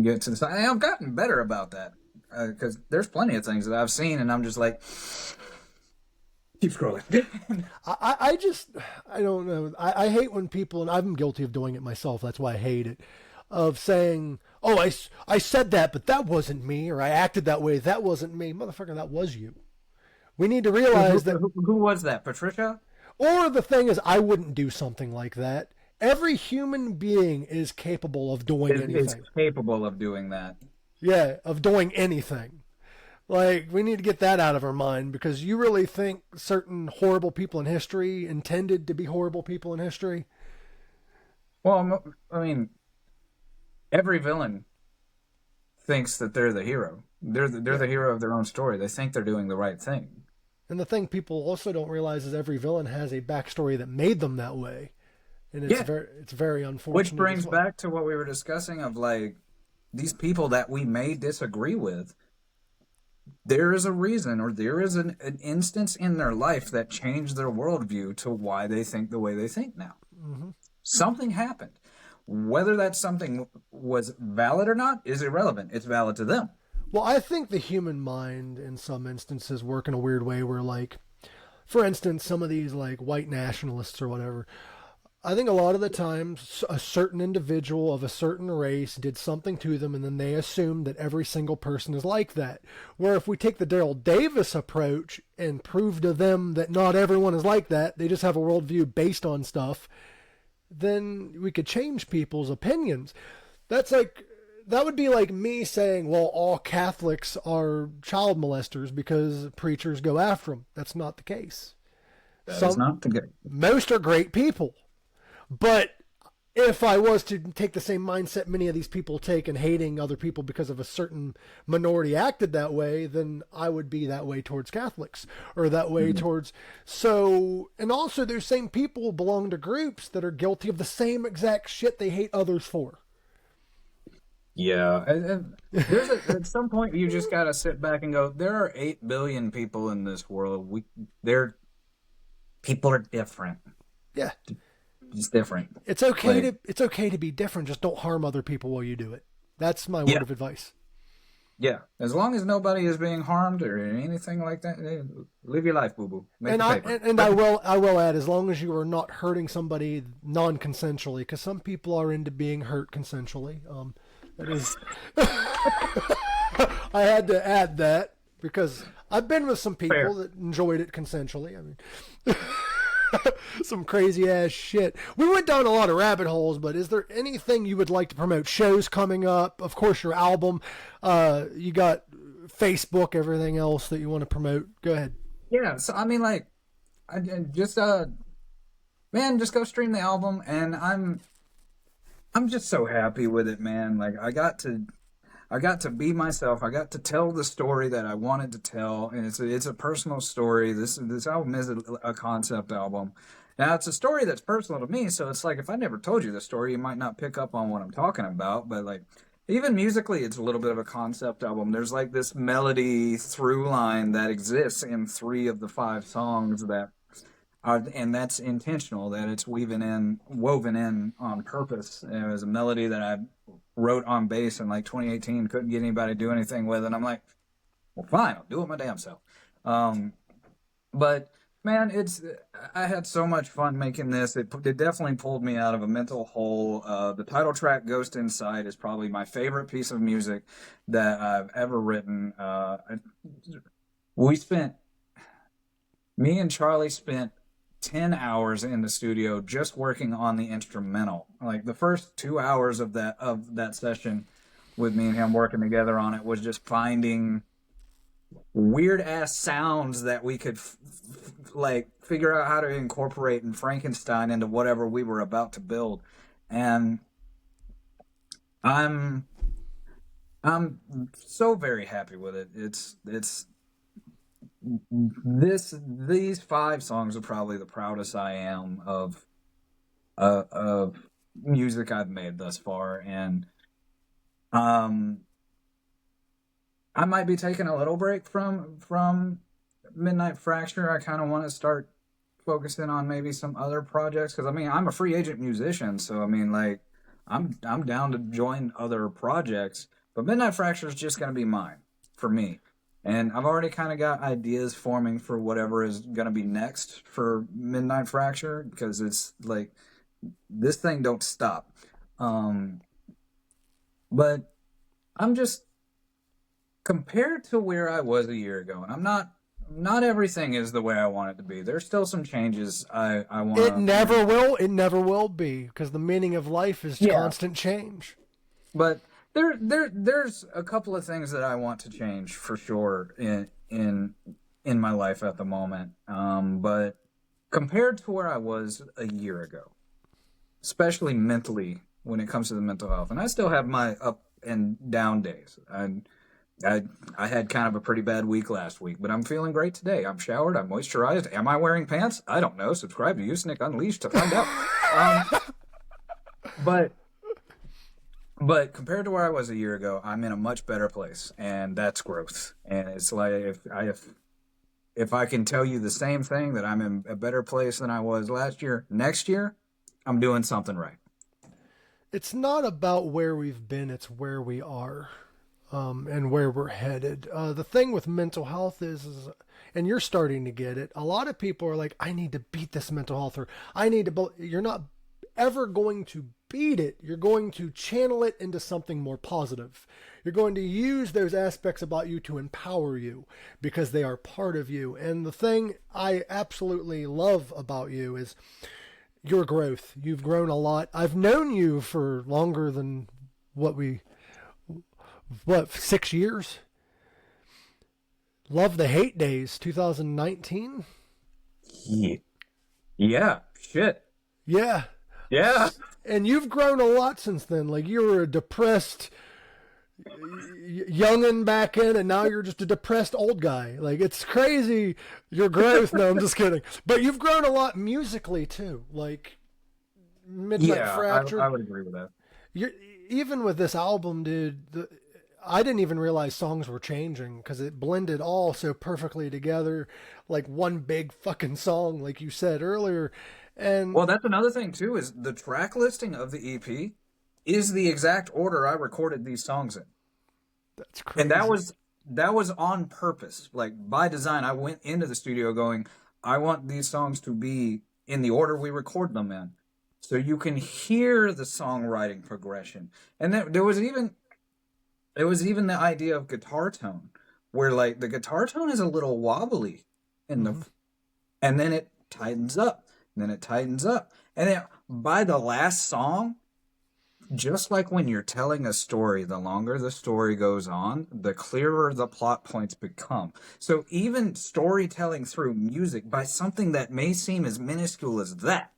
get to the side. And I've gotten better about that because there's plenty of things that I've seen and I'm just like keep scrolling. I just I don't know. I hate when people, and I'm guilty of doing it myself. That's why I hate it. Of saying, "Oh, I said that, but that wasn't me," or "I acted that way, that wasn't me." Motherfucker, that was you. We need to realize that. Who was that? Patricia? Or the thing is, I wouldn't do something like that. Every human being is capable of doing Is anything. capable of doing that. Yeah, of doing anything. Like, we need to get that out of our mind because you really think certain horrible people in history intended to be horrible people in history? Well, I mean, every villain thinks that they're the hero. They're the hero of their own story. They think they're doing the right thing. And the thing people also don't realize is every villain has a backstory that made them that way. And Yeah. it's very unfortunate. Which brings as well. back to what we were discussing of like these people that we may disagree with. There is a reason or there is an instance in their life that changed their worldview to why they think the way they think now. Mm-hmm. Something happened. Whether that something was valid or not is irrelevant. It's valid to them. Well, I think the human mind in some instances work in a weird way where, like, for instance, some of these, like, white nationalists or whatever, I think a lot of the times a certain individual of a certain race did something to them and then they assume that every single person is like that. Where if we take the Daryl Davis approach and prove to them that not everyone is like that, they just have a worldview based on stuff, then we could change people's opinions. That would be like me saying, well, all Catholics are child molesters because preachers go after them. That's not the case. That is not the good. Most are great people. But if I was to take the same mindset many of these people take and hating other people because of a certain minority acted that way, then I would be that way towards Catholics or that way towards. So, and also those same people belong to groups that are guilty of the same exact shit they hate others for. Yeah, and at some point you just gotta sit back and go. There are 8 billion people in this world. People are different. Yeah, It's different. it's okay Like, it's okay to be different. Just don't harm other people while you do it. That's my word yeah, of advice. yeah. As long as nobody is being harmed or anything like that, live your life, boo boo. Make And the I paper. and I will add, as long as you are not hurting somebody non-consensually, because some people are into being hurt consensually. That is, I had to add that because I've been with some people Fair. that enjoyed it consensually. I mean, some crazy ass shit. We went down a lot of rabbit holes, but is there anything you would like to promote? Shows coming up, of course, your album. You got Facebook, everything else that you want to promote. Go ahead. Yeah. So I mean, like, I just man, just go stream the album, and I'm just so happy with it, man. Like, I got to be myself. I got to tell the story that I wanted to tell, and it's a personal story. This album is a concept album. Now it's a story that's personal to me, so it's like if I never told you the story, you might not pick up on what I'm talking about. But like even musically, it's a little bit of a concept album. There's like this melody through line that exists in 3 of the 5 songs and that's intentional. That it's woven in on purpose. It was a melody that I wrote on bass in like 2018. Couldn't get anybody to do anything with it. I'm like, well, fine, I'll do it my damn self. But man, I had so much fun making this. It definitely pulled me out of a mental hole. The title track, "Ghost Inside," is probably my favorite piece of music that I've ever written. we spent me and Charlie spent 10 hours in the studio just working on the instrumental. Like the first 2 hours of that session with me and him working together on it was just finding weird ass sounds that we could like figure out how to incorporate and Frankenstein into whatever we were about to build. And I'm I'm so very happy with it. It's these 5 songs are probably the proudest I am of music I've made thus far, and um I might be taking a little break from Midnight Fracture. I kind of want to start focusing on maybe some other projects because I mean I'm a free agent musician, so I mean like I'm down to join other projects, but Midnight Fracture is just going to be mine for me. And I've already kind of got ideas forming for whatever is going to be next for Midnight Fracture because it's like this thing don't stop. Um, but I'm just compared to where I was a year ago, and I'm not everything is the way I want it to be. There's still some changes I want It to never will. It never will be because the meaning of life is yeah, constant change. but there's a couple of things that I want to change for sure in my life at the moment. But compared to where I was a year ago, especially mentally when it comes to the mental health, and I still have my up and down days. I I had kind of a pretty bad week last week, but I'm feeling great today. I'm showered, I'm moisturized. Am I wearing pants? I don't know. Subscribe to Usenick Unleashed to find out. Um, but But compared to where I was a year ago, I'm in a much better place, and that's growth. And it's like if I can tell you the same thing that I'm in a better place than I was last year, next year, I'm doing something right. It's not about where we've been; it's where we are, and where we're headed. The thing with mental health is, and you're starting to get it. A lot of people are like, "I need to beat this mental health," or "I need to." You're not ever going to beat it. You're going to channel it into something more positive. You're going to use those aspects about you to empower you because they are part of you. And the thing I absolutely love about you is your growth. You've grown a lot. I've known you for longer than what we, what, 6 years? Love the Hate Days, 2019. Yeah. Yeah. Shit. Yeah. Yeah. And you've grown a lot since then. Like you were a depressed youngin' back in, and now you're just a depressed old guy. Like it's crazy your growth. No, I'm just kidding. But you've grown a lot musically too. Like Midnight Yeah, Fracture. I would agree with that. You're, even with this album, dude. I didn't even realize songs were changing because it blended all so perfectly together, like one big fucking song, like you said earlier. And Well, that's another thing too, is the track listing of the EP is the exact order I recorded these songs in. that's And crazy. that was on purpose. Like by design, I went into the studio going, I want these songs to be in the order we record them in. So you can hear the songwriting progression. And there was even the idea of guitar tone, where like the guitar tone is a little wobbly in the Hmm. and then it tightens up, and then it tightens up. And then by the last song, just like when you're telling a story, the longer the story goes on, the clearer the plot points become. So even storytelling through music by something that may seem as minuscule as that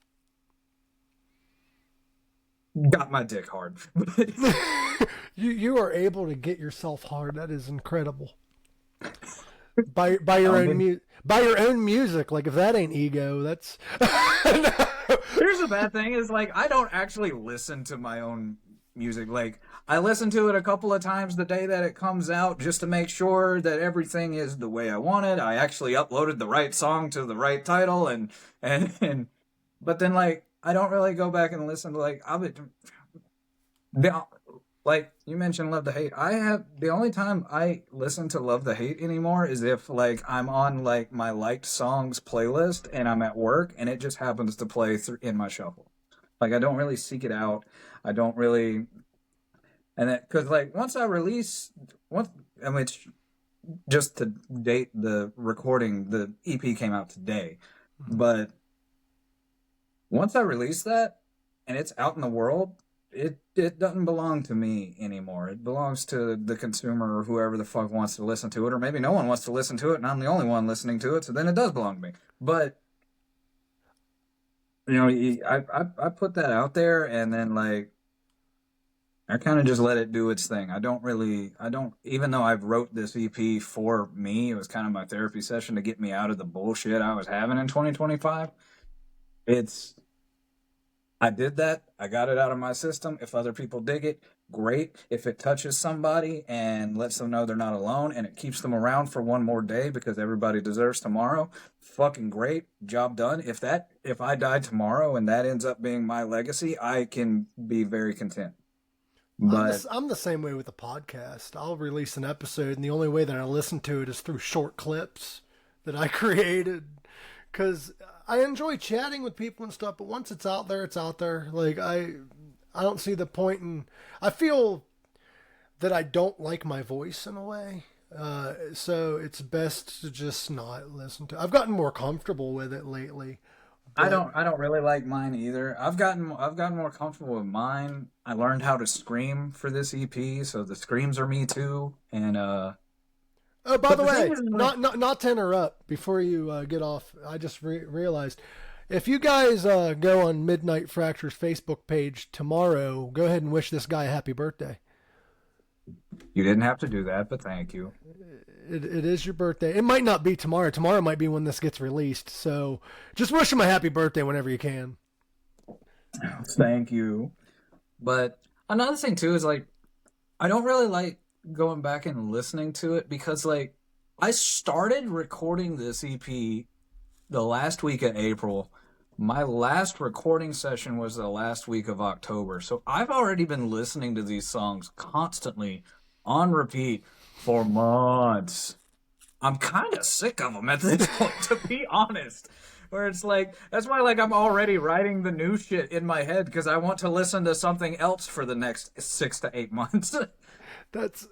got my dick hard. You are able to get yourself hard. That is incredible. By your Um, own but by your own music. Like if that ain't ego, that's here's the bad thing is like I don't actually listen to my own music. Like I listen to it a couple of times the day that it comes out just to make sure that everything is the way I want it. I actually uploaded the right song to the right title and but then like I don't really go back and listen to like I'll be the like you mentioned Love the Hate. I have the only time I listen to Love the Hate anymore is if like I'm on like my liked songs playlist and I'm at work and it just happens to play through in my shuffle. Like I don't really seek it out. I don't really and it because like once I release once I mean just to date the recording, the EP came out today. But once I release that and it's out in the world, it doesn't belong to me anymore. It belongs to the consumer or whoever the fuck wants to listen to it, or maybe no one wants to listen to it and I'm the only one listening to it, so then it does belong to me. But you know, I put that out there, and then like I kind of just let it do its thing. I don't, even though I've wrote this EP for me, it was kind of my therapy session to get me out of the bullshit I was having in 2025. It's, I did that. I got it out of my system. If other people dig it, great. If it touches somebody and lets them know they're not alone and it keeps them around for one more day because everybody deserves tomorrow, fucking great. Job done. If I die tomorrow and that ends up being my legacy, I can be very content. But I'm the same way with the podcast. I'll release an episode, and the only way that I listen to it is through short clips that I created. Because I enjoy chatting with people and stuff, but once it's out there, it's out there. Like, I don't see the point in... I feel that I don't like my voice in a way. So it's best to just not listen to it. I've gotten more comfortable with it lately. I don't really like mine either. I've gotten more comfortable with mine. I learned how to scream for this EP, so the screams are me too. And oh, by the way, not to interrupt before you get off, I just realized if you guys go on Midnight Fracture's Facebook page tomorrow, go ahead and wish this guy a happy birthday. You didn't have to do that, but thank you. It is your birthday. It might not be tomorrow. Tomorrow might be when this gets released. So just wish him a happy birthday whenever you can. Thank you. But another thing too is like, I don't really like going back and listening to it because like I started recording this EP the last week of April. My last recording session was the last week of October. So I've already been listening to these songs constantly on repeat for months. I'm kind of sick of them at this point, to be honest. Where it's like, that's why like I'm already writing the new shit in my head because I want to listen to something else for the next 6 to 8 months. That's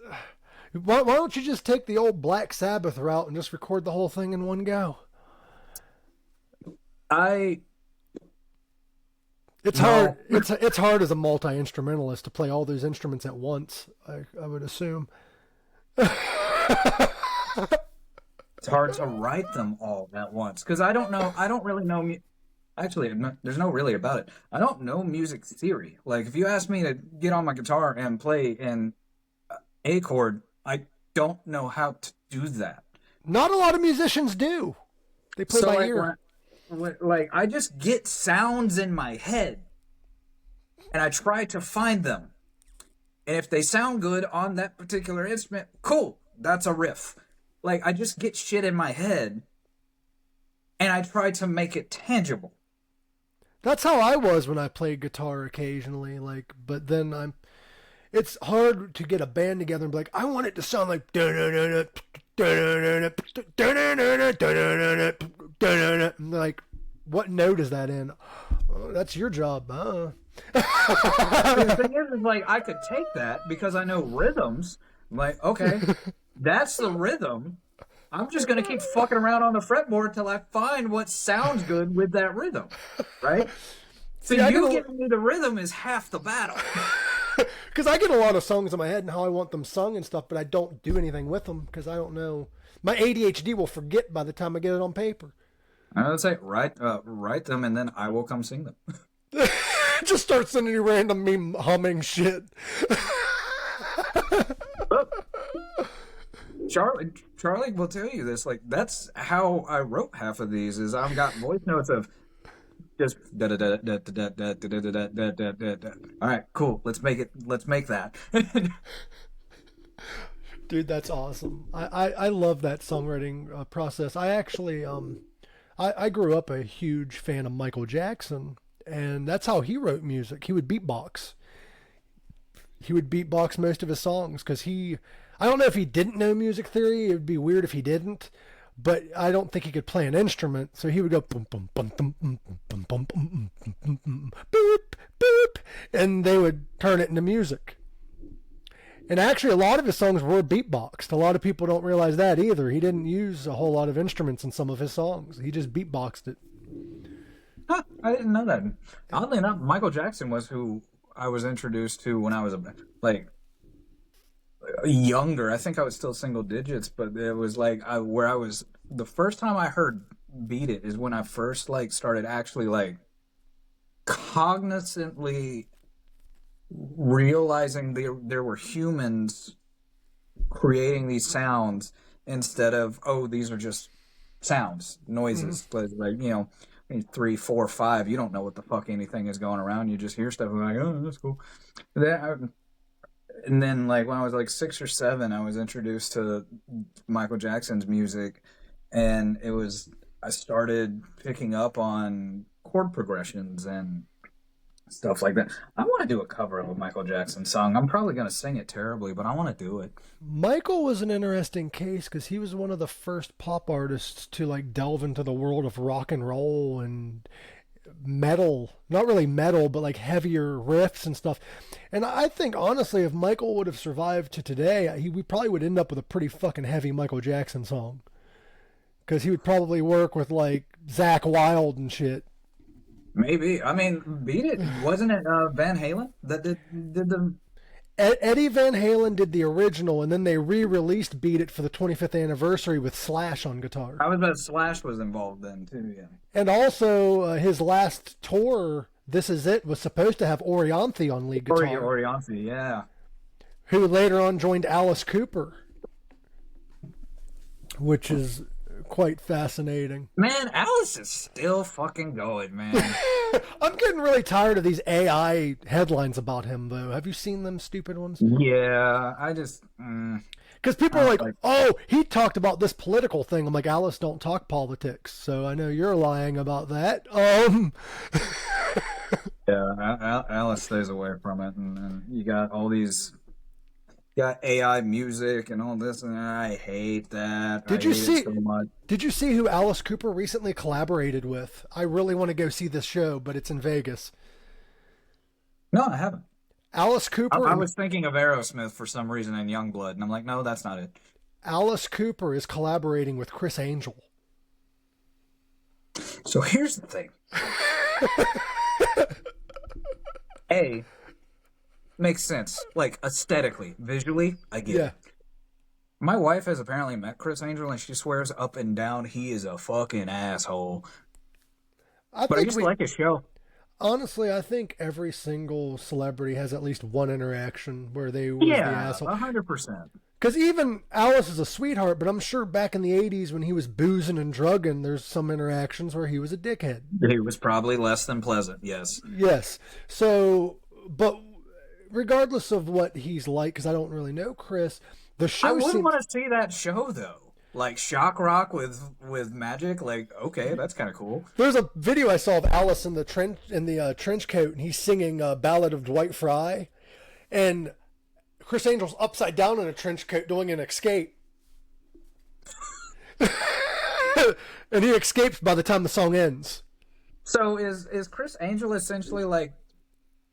why don't you just take the old Black Sabbath route and just record the whole thing in one go? It's hard. It's hard as a multi-instrumentalist to play all those instruments at once. I would assume. It's hard to write them all at once because I don't really know. Actually, there's no really about it. I don't know music theory. Like if you ask me to get on my guitar and play an A chord, I don't know how to do that. Not a lot of musicians do. They play by ear. Like I just get sounds in my head and I try to find them. And if they sound good on that particular instrument, cool, that's a riff. Like I just get shit in my head and I try to make it tangible. That's how I was when I played guitar occasionally, like, but then it's hard to get a band together and be like, I want it to sound like like, what note is that in? Oh, that's your job. The thing is like I could take that because I know rhythms. I'm like, okay, that's the rhythm. I'm just gonna keep fucking around on the fretboard till I find what sounds good with that rhythm, right? So giving me the rhythm is half the battle. Because I get a lot of songs in my head and how I want them sung and stuff, but I don't do anything with them because I don't know. My ADHD will forget by the time I get it on paper. I would say write them and then I will come sing them. Just start sending you random me humming shit. Charlie will tell you this. Like that's how I wrote half of these. Is I've got voice notes of just da da da da da da da da da da da da. All right, cool. Let's make that. Dude, that's awesome. I love that songwriting process. I actually I grew up a huge fan of Michael Jackson, and that's how he wrote music. He would beatbox. He would beatbox most of his songs because I don't know if he didn't know music theory. It would be weird if he didn't, but I don't think he could play an instrument. So he would go boom boom boom boom boom boom boom boom boop boop, and they would turn it into music. And actually, a lot of his songs were beatboxed. A lot of people don't realize that either. He didn't use a whole lot of instruments in some of his songs. He just beatboxed it. Huh, I didn't know that. Oddly enough, Michael Jackson was who I was introduced to when I was like younger. I think I was still single digits, but it was like where I was the first time I heard "Beat It" is when I first like started actually like cognizantly realizing there were humans creating these sounds instead of, oh, these are just sounds, noises. Like, you know, 3, 4, 5, you don't know what the fuck anything is going around. You just hear stuff and like, oh, that's cool. And then like when I was like 6 or 7, I was introduced to Michael Jackson's music, and I started picking up on chord progressions and stuff like that. I want to do a cover of a Michael Jackson song. I'm probably going to sing it terribly, but I want to do it. Michael was an interesting case because he was one of the first pop artists to like delve into the world of rock and roll and metal. Not really metal, but like heavier riffs and stuff. And I think honestly, if Michael would have survived to today, we probably would end up with a pretty fucking heavy Michael Jackson song. Because he would probably work with like Zakk Wylde and shit. Maybe. I mean, Beat It, wasn't it Van Halen that did the... Eddie Van Halen did the original, and then they re-released Beat It for the 25th anniversary with Slash on guitar. I was about Slash was involved then, too, yeah. And also, his last tour, This Is It, was supposed to have Orianthi on lead guitar. Orianthi, yeah. Who later on joined Alice Cooper, which is quite fascinating. Man, Alice is still fucking going, man. I'm getting really tired of these AI headlines about him, though. Have you seen them stupid ones? Yeah, I just... Because people are like, oh, he talked about this political thing. I'm like, Alice don't talk politics, so I know you're lying about that. Yeah, Alice stays away from it, and you got all these... got AI music and all this, and I hate that. Did you see who Alice Cooper recently collaborated with? I really want to go see this show, but it's in Vegas. No, I haven't. Alice Cooper. I was thinking of Aerosmith for some reason and Youngblood, and I'm like, no, that's not it. Alice Cooper is collaborating with Chris Angel. So here's the thing. A, makes sense. Like, aesthetically, visually, I get it. My wife has apparently met Chris Angel, and she swears up and down he is a fucking asshole. But I used to like his show. Honestly, I think every single celebrity has at least one interaction where they were the asshole. 100%. Because even Alice is a sweetheart, but I'm sure back in the 80s when he was boozing and drugging, there's some interactions where he was a dickhead. He was probably less than pleasant, yes. Yes. So, but regardless of what he's like, because I don't really know Chris, the show I wouldn't want to see that show, though. Like shock rock with magic, like, okay, that's kind of cool. There's a video I saw of Alice in the trench coat, and he's singing Ballad of Dwight Fry, and Chris Angel's upside down in a trench coat doing an escape. And he escapes by the time the song ends. So is Chris Angel essentially like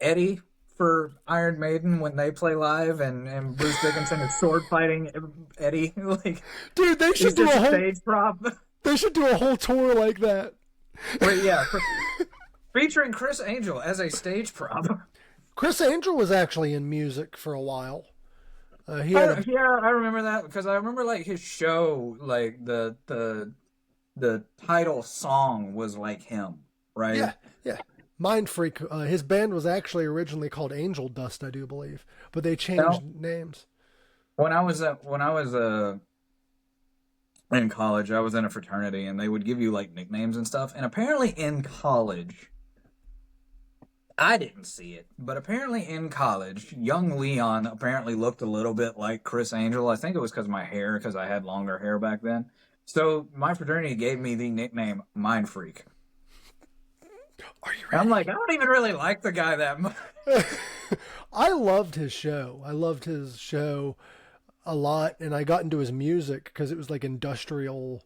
Eddie for Iron Maiden when they play live, and Bruce Dickinson is sword fighting Eddie? Like, dude, they should do a whole stage prop. They should do a whole tour like that. Wait, yeah, featuring Chris Angel as a stage prop. Chris Angel was actually in music for a while. I remember that because I remember like his show, like the title song was like him, right? Yeah. Mind Freak. His band was actually originally called Angel Dust, I do believe, but they changed names. When I was in college, I was in a fraternity, and they would give you like nicknames and stuff. And apparently, in college, I didn't see it, but apparently in college, young Leon apparently looked a little bit like Chris Angel. I think it was because of my hair, because I had longer hair back then. So my fraternity gave me the nickname Mind Freak. Are you ready? I'm like, I don't even really like the guy that much. I loved his show. A lot, and I got into his music because it was like industrial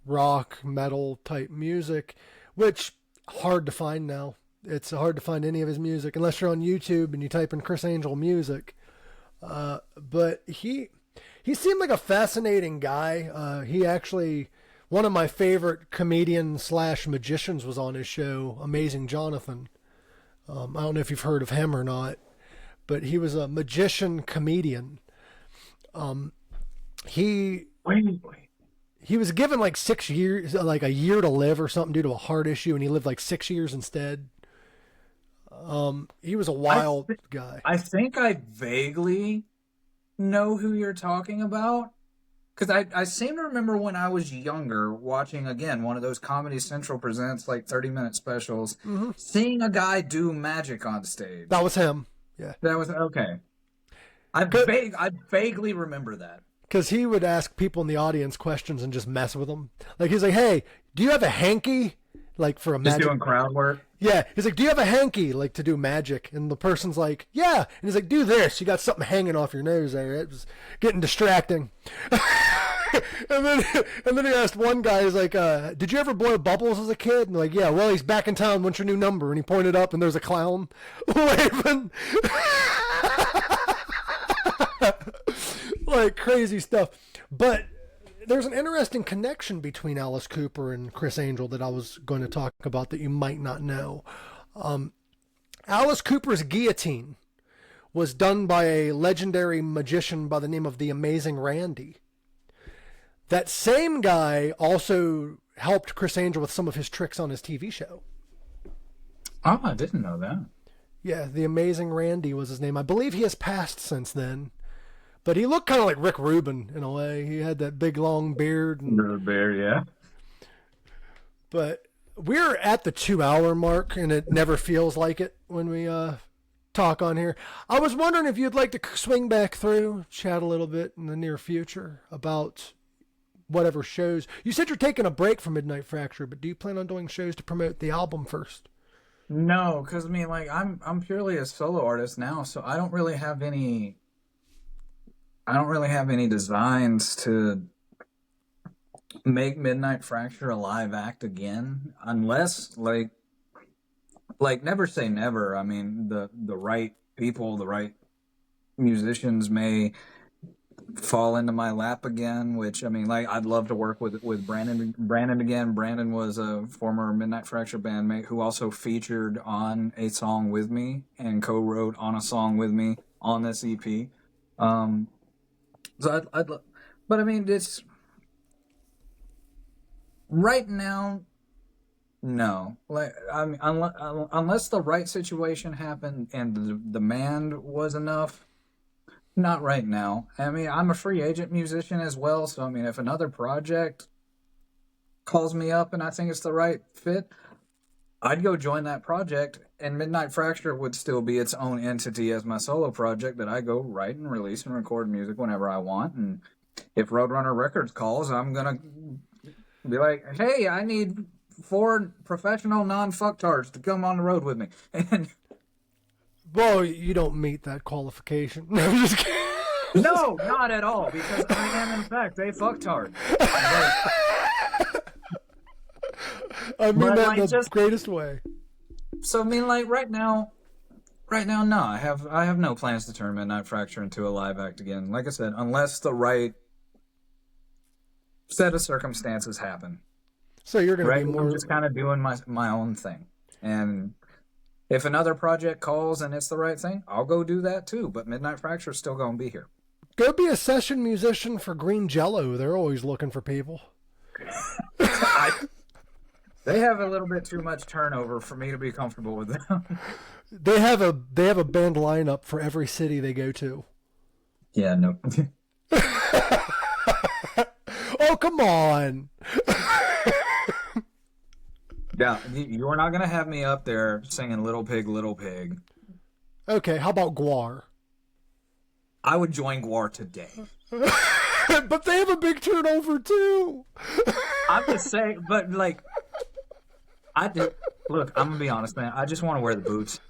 rock, metal type music, which hard to find now. It's hard to find any of his music unless you're on YouTube and you type in Chris Angel music. But he seemed like a fascinating guy. He actually, one of my favorite comedians slash magicians was on his show, Amazing Jonathan. I don't know if you've heard of him or not, but he was a magician comedian. He Wait. he was given like 6 years, like a year to live or something due to a heart issue, and he lived like 6 years instead. He was a wild guy. I think I vaguely know who you're talking about. Because I seem to remember when I was younger watching, again, one of those Comedy Central Presents, like 30-minute specials, seeing a guy do magic on stage. That was him. Yeah. That was, okay. I vaguely remember that. Because he would ask people in the audience questions and just mess with them. Like, he's like, hey, do you have a hanky? Like, for a magic. Just doing crowd work? Yeah. He's like, do you have a hanky? Like, to do magic? And the person's like, yeah. And he's like, do this. You got something hanging off your nose there. It was getting distracting. and then he asked one guy, he's like, did you ever blow bubbles as a kid? And like, yeah, well, he's back in town. What's your new number? And he pointed up, and there's a clown waving. Like, crazy stuff. But there's an interesting connection between Alice Cooper and Chris Angel that I was going to talk about that you might not know. Alice Cooper's guillotine was done by a legendary magician by the name of the Amazing Randy. That same guy also helped Chris Angel with some of his tricks on his TV show. Oh, I didn't know that. Yeah, the Amazing Randy was his name. I believe he has passed since then. But he looked kind of like Rick Rubin in a way. He had that big long beard. The bear, yeah. But we're at the 2-hour mark, and it never feels like it when we talk on here. I was wondering if you'd like to swing back through, chat a little bit in the near future about whatever shows. You said you're taking a break from Midnight Fracture, but do you plan on doing shows to promote the album first? No, because I mean, like, I'm purely a solo artist now, so I don't really have any designs to make Midnight Fracture a live act again, unless like never say never. I mean, the right people, the right musicians may fall into my lap again, which, I mean, like, I'd love to work with Brandon again. Brandon was a former Midnight Fracture bandmate who also featured on a song with me and co-wrote on a song with me on this EP. So but I mean, it's right now, no. Like, I mean, unless the right situation happened and the demand was enough, not right now. I mean, I'm a free agent musician as well, so I mean, if another project calls me up and I think it's the right fit, I'd go join that project, and Midnight Fracture would still be its own entity as my solo project that I go write and release and record music whenever I want. And if Roadrunner Records calls, I'm going to be like, hey, I need 4 professional non-fucktards to come on the road with me. And well, you don't meet that qualification. No, I'm just kidding. No, not at all, because I am, in fact, a fucktard. I mean that in the greatest way. So I mean, like, right now, no, I have no plans to turn Midnight Fracture into a live act again. Like I said, unless the right set of circumstances happen. So you're going to be more. I'm just kind of doing my own thing, and if another project calls and it's the right thing, I'll go do that too. But Midnight Fracture is still going to be here. Go be a session musician for Green Jello. They're always looking for people. They have a little bit too much turnover for me to be comfortable with them. They have a band lineup for every city they go to. Yeah, no. Oh, come on. Yeah, you're not going to have me up there singing Little Pig, Little Pig. Okay, how about Gwar? I would join Gwar today. But they have a big turnover too. I'm just saying, but like, look, I'm gonna be honest, man. I just want to wear the boots.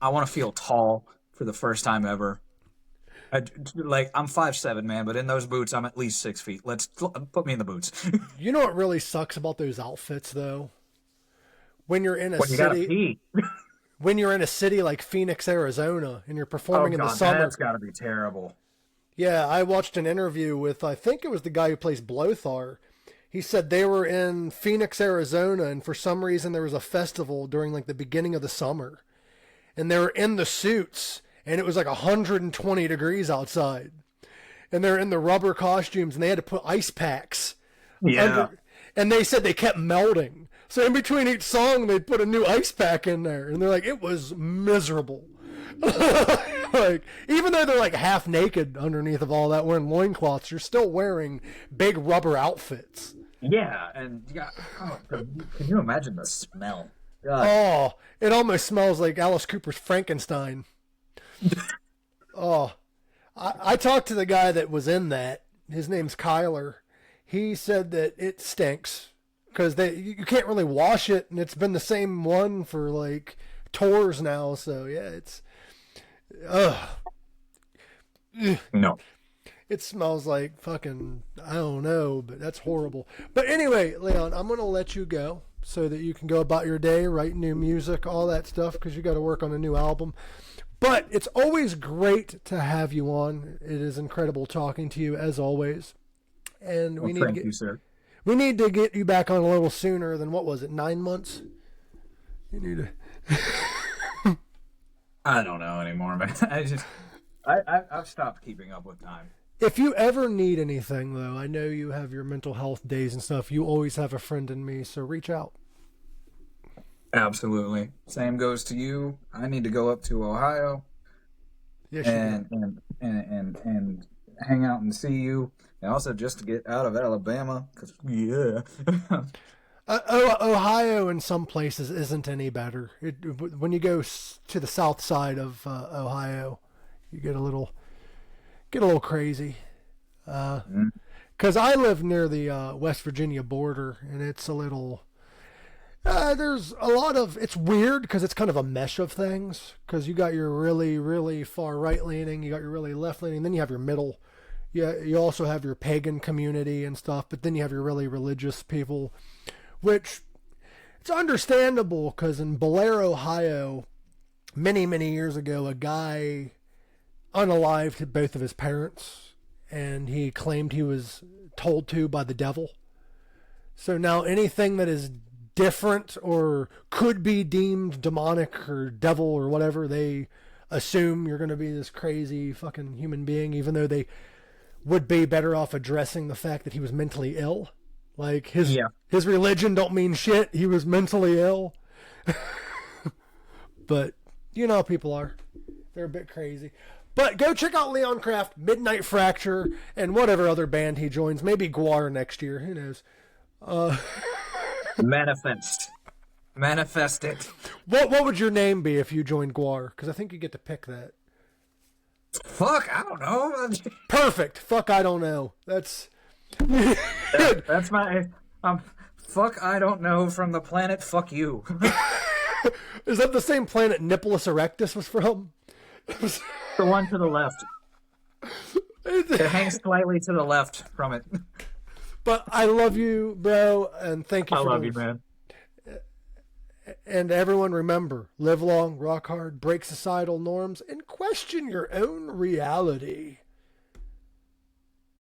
I want to feel tall for the first time ever. I'm 5'7", man, but in those boots, I'm at least 6 feet. Let's put me in the boots. You know what really sucks about those outfits, though? When you're in a when you city, gotta pee. when you're in a city like Phoenix, Arizona, and you're Oh performing in the God, summer. that's got to be terrible. Yeah, I watched an interview with, I think it was the guy who plays Blothar. He said they were in Phoenix, Arizona, and for some reason there was a festival during like the beginning of the summer. And they were in the suits, and it was like 120 degrees outside. And they're in the rubber costumes, and they had to put ice packs Yeah. under. And they said they kept melting. So in between each song, they'd put a new ice pack in there. And they're like, it was miserable. Like, even though they're like half naked underneath of all that, wearing loincloths, you're still wearing big rubber outfits. Yeah, and can you imagine the smell? God. Oh, it almost smells like Alice Cooper's Frankenstein. Oh, I talked to the guy that was in that. His name's Kyler. He said that it stinks because you can't really wash it, and it's been the same one for like tours now. So yeah, it's No. it smells like fucking, I don't know, but that's horrible. But anyway, Leon, I'm gonna let you go so that you can go about your day, write new music, all that stuff, because you got to work on a new album. But it's always great to have you on. It is incredible talking to you as always. And Well, thank you, sir. we need to get you back on a little sooner than, what was it, 9 months? You need to. I don't know anymore, man. I've stopped keeping up with time. If you ever need anything, though, I know you have your mental health days and stuff. You always have a friend in me, so reach out. Absolutely. Same goes to you. I need to go up to Ohio Yes, and hang out and see you, and also just to get out of Alabama, because yeah. Ohio in some places isn't any better. When you go to the south side of Ohio, you get a little crazy. Because I live near the West Virginia border, and it's a little. There's a lot of. It's weird because it's kind of a mesh of things. Because you got your really, really far right leaning, you got your really left leaning, then you have your middle. Yeah, you also have your pagan community and stuff, but then you have your really religious people, which it's understandable because in Blair, Ohio, many, many years ago, a guy unalived both of his parents, and he claimed he was told to by the devil. So now anything that is different or could be deemed demonic or devil or whatever, they assume you're going to be this crazy fucking human being, even though they would be better off addressing the fact that he was mentally ill. Like his religion don't mean shit. He was mentally ill. But you know how people are. They're a bit crazy. But go check out Leon Kraft, Midnight Fracture, and whatever other band he joins. Maybe Guar next year. Who knows? Manifest it. What would your name be if you joined Guar? Because I think you get to pick that. Fuck, I don't know. Perfect. Fuck, I don't know. That's That's my fuck. I don't know from the planet. Fuck you. Is that the same planet Nippolis Erectus was from? The one to the left. It hangs slightly to the left from it. But I love you, bro, and thank you. I love you, man. And everyone, remember: live long, rock hard, break societal norms, and question your own reality.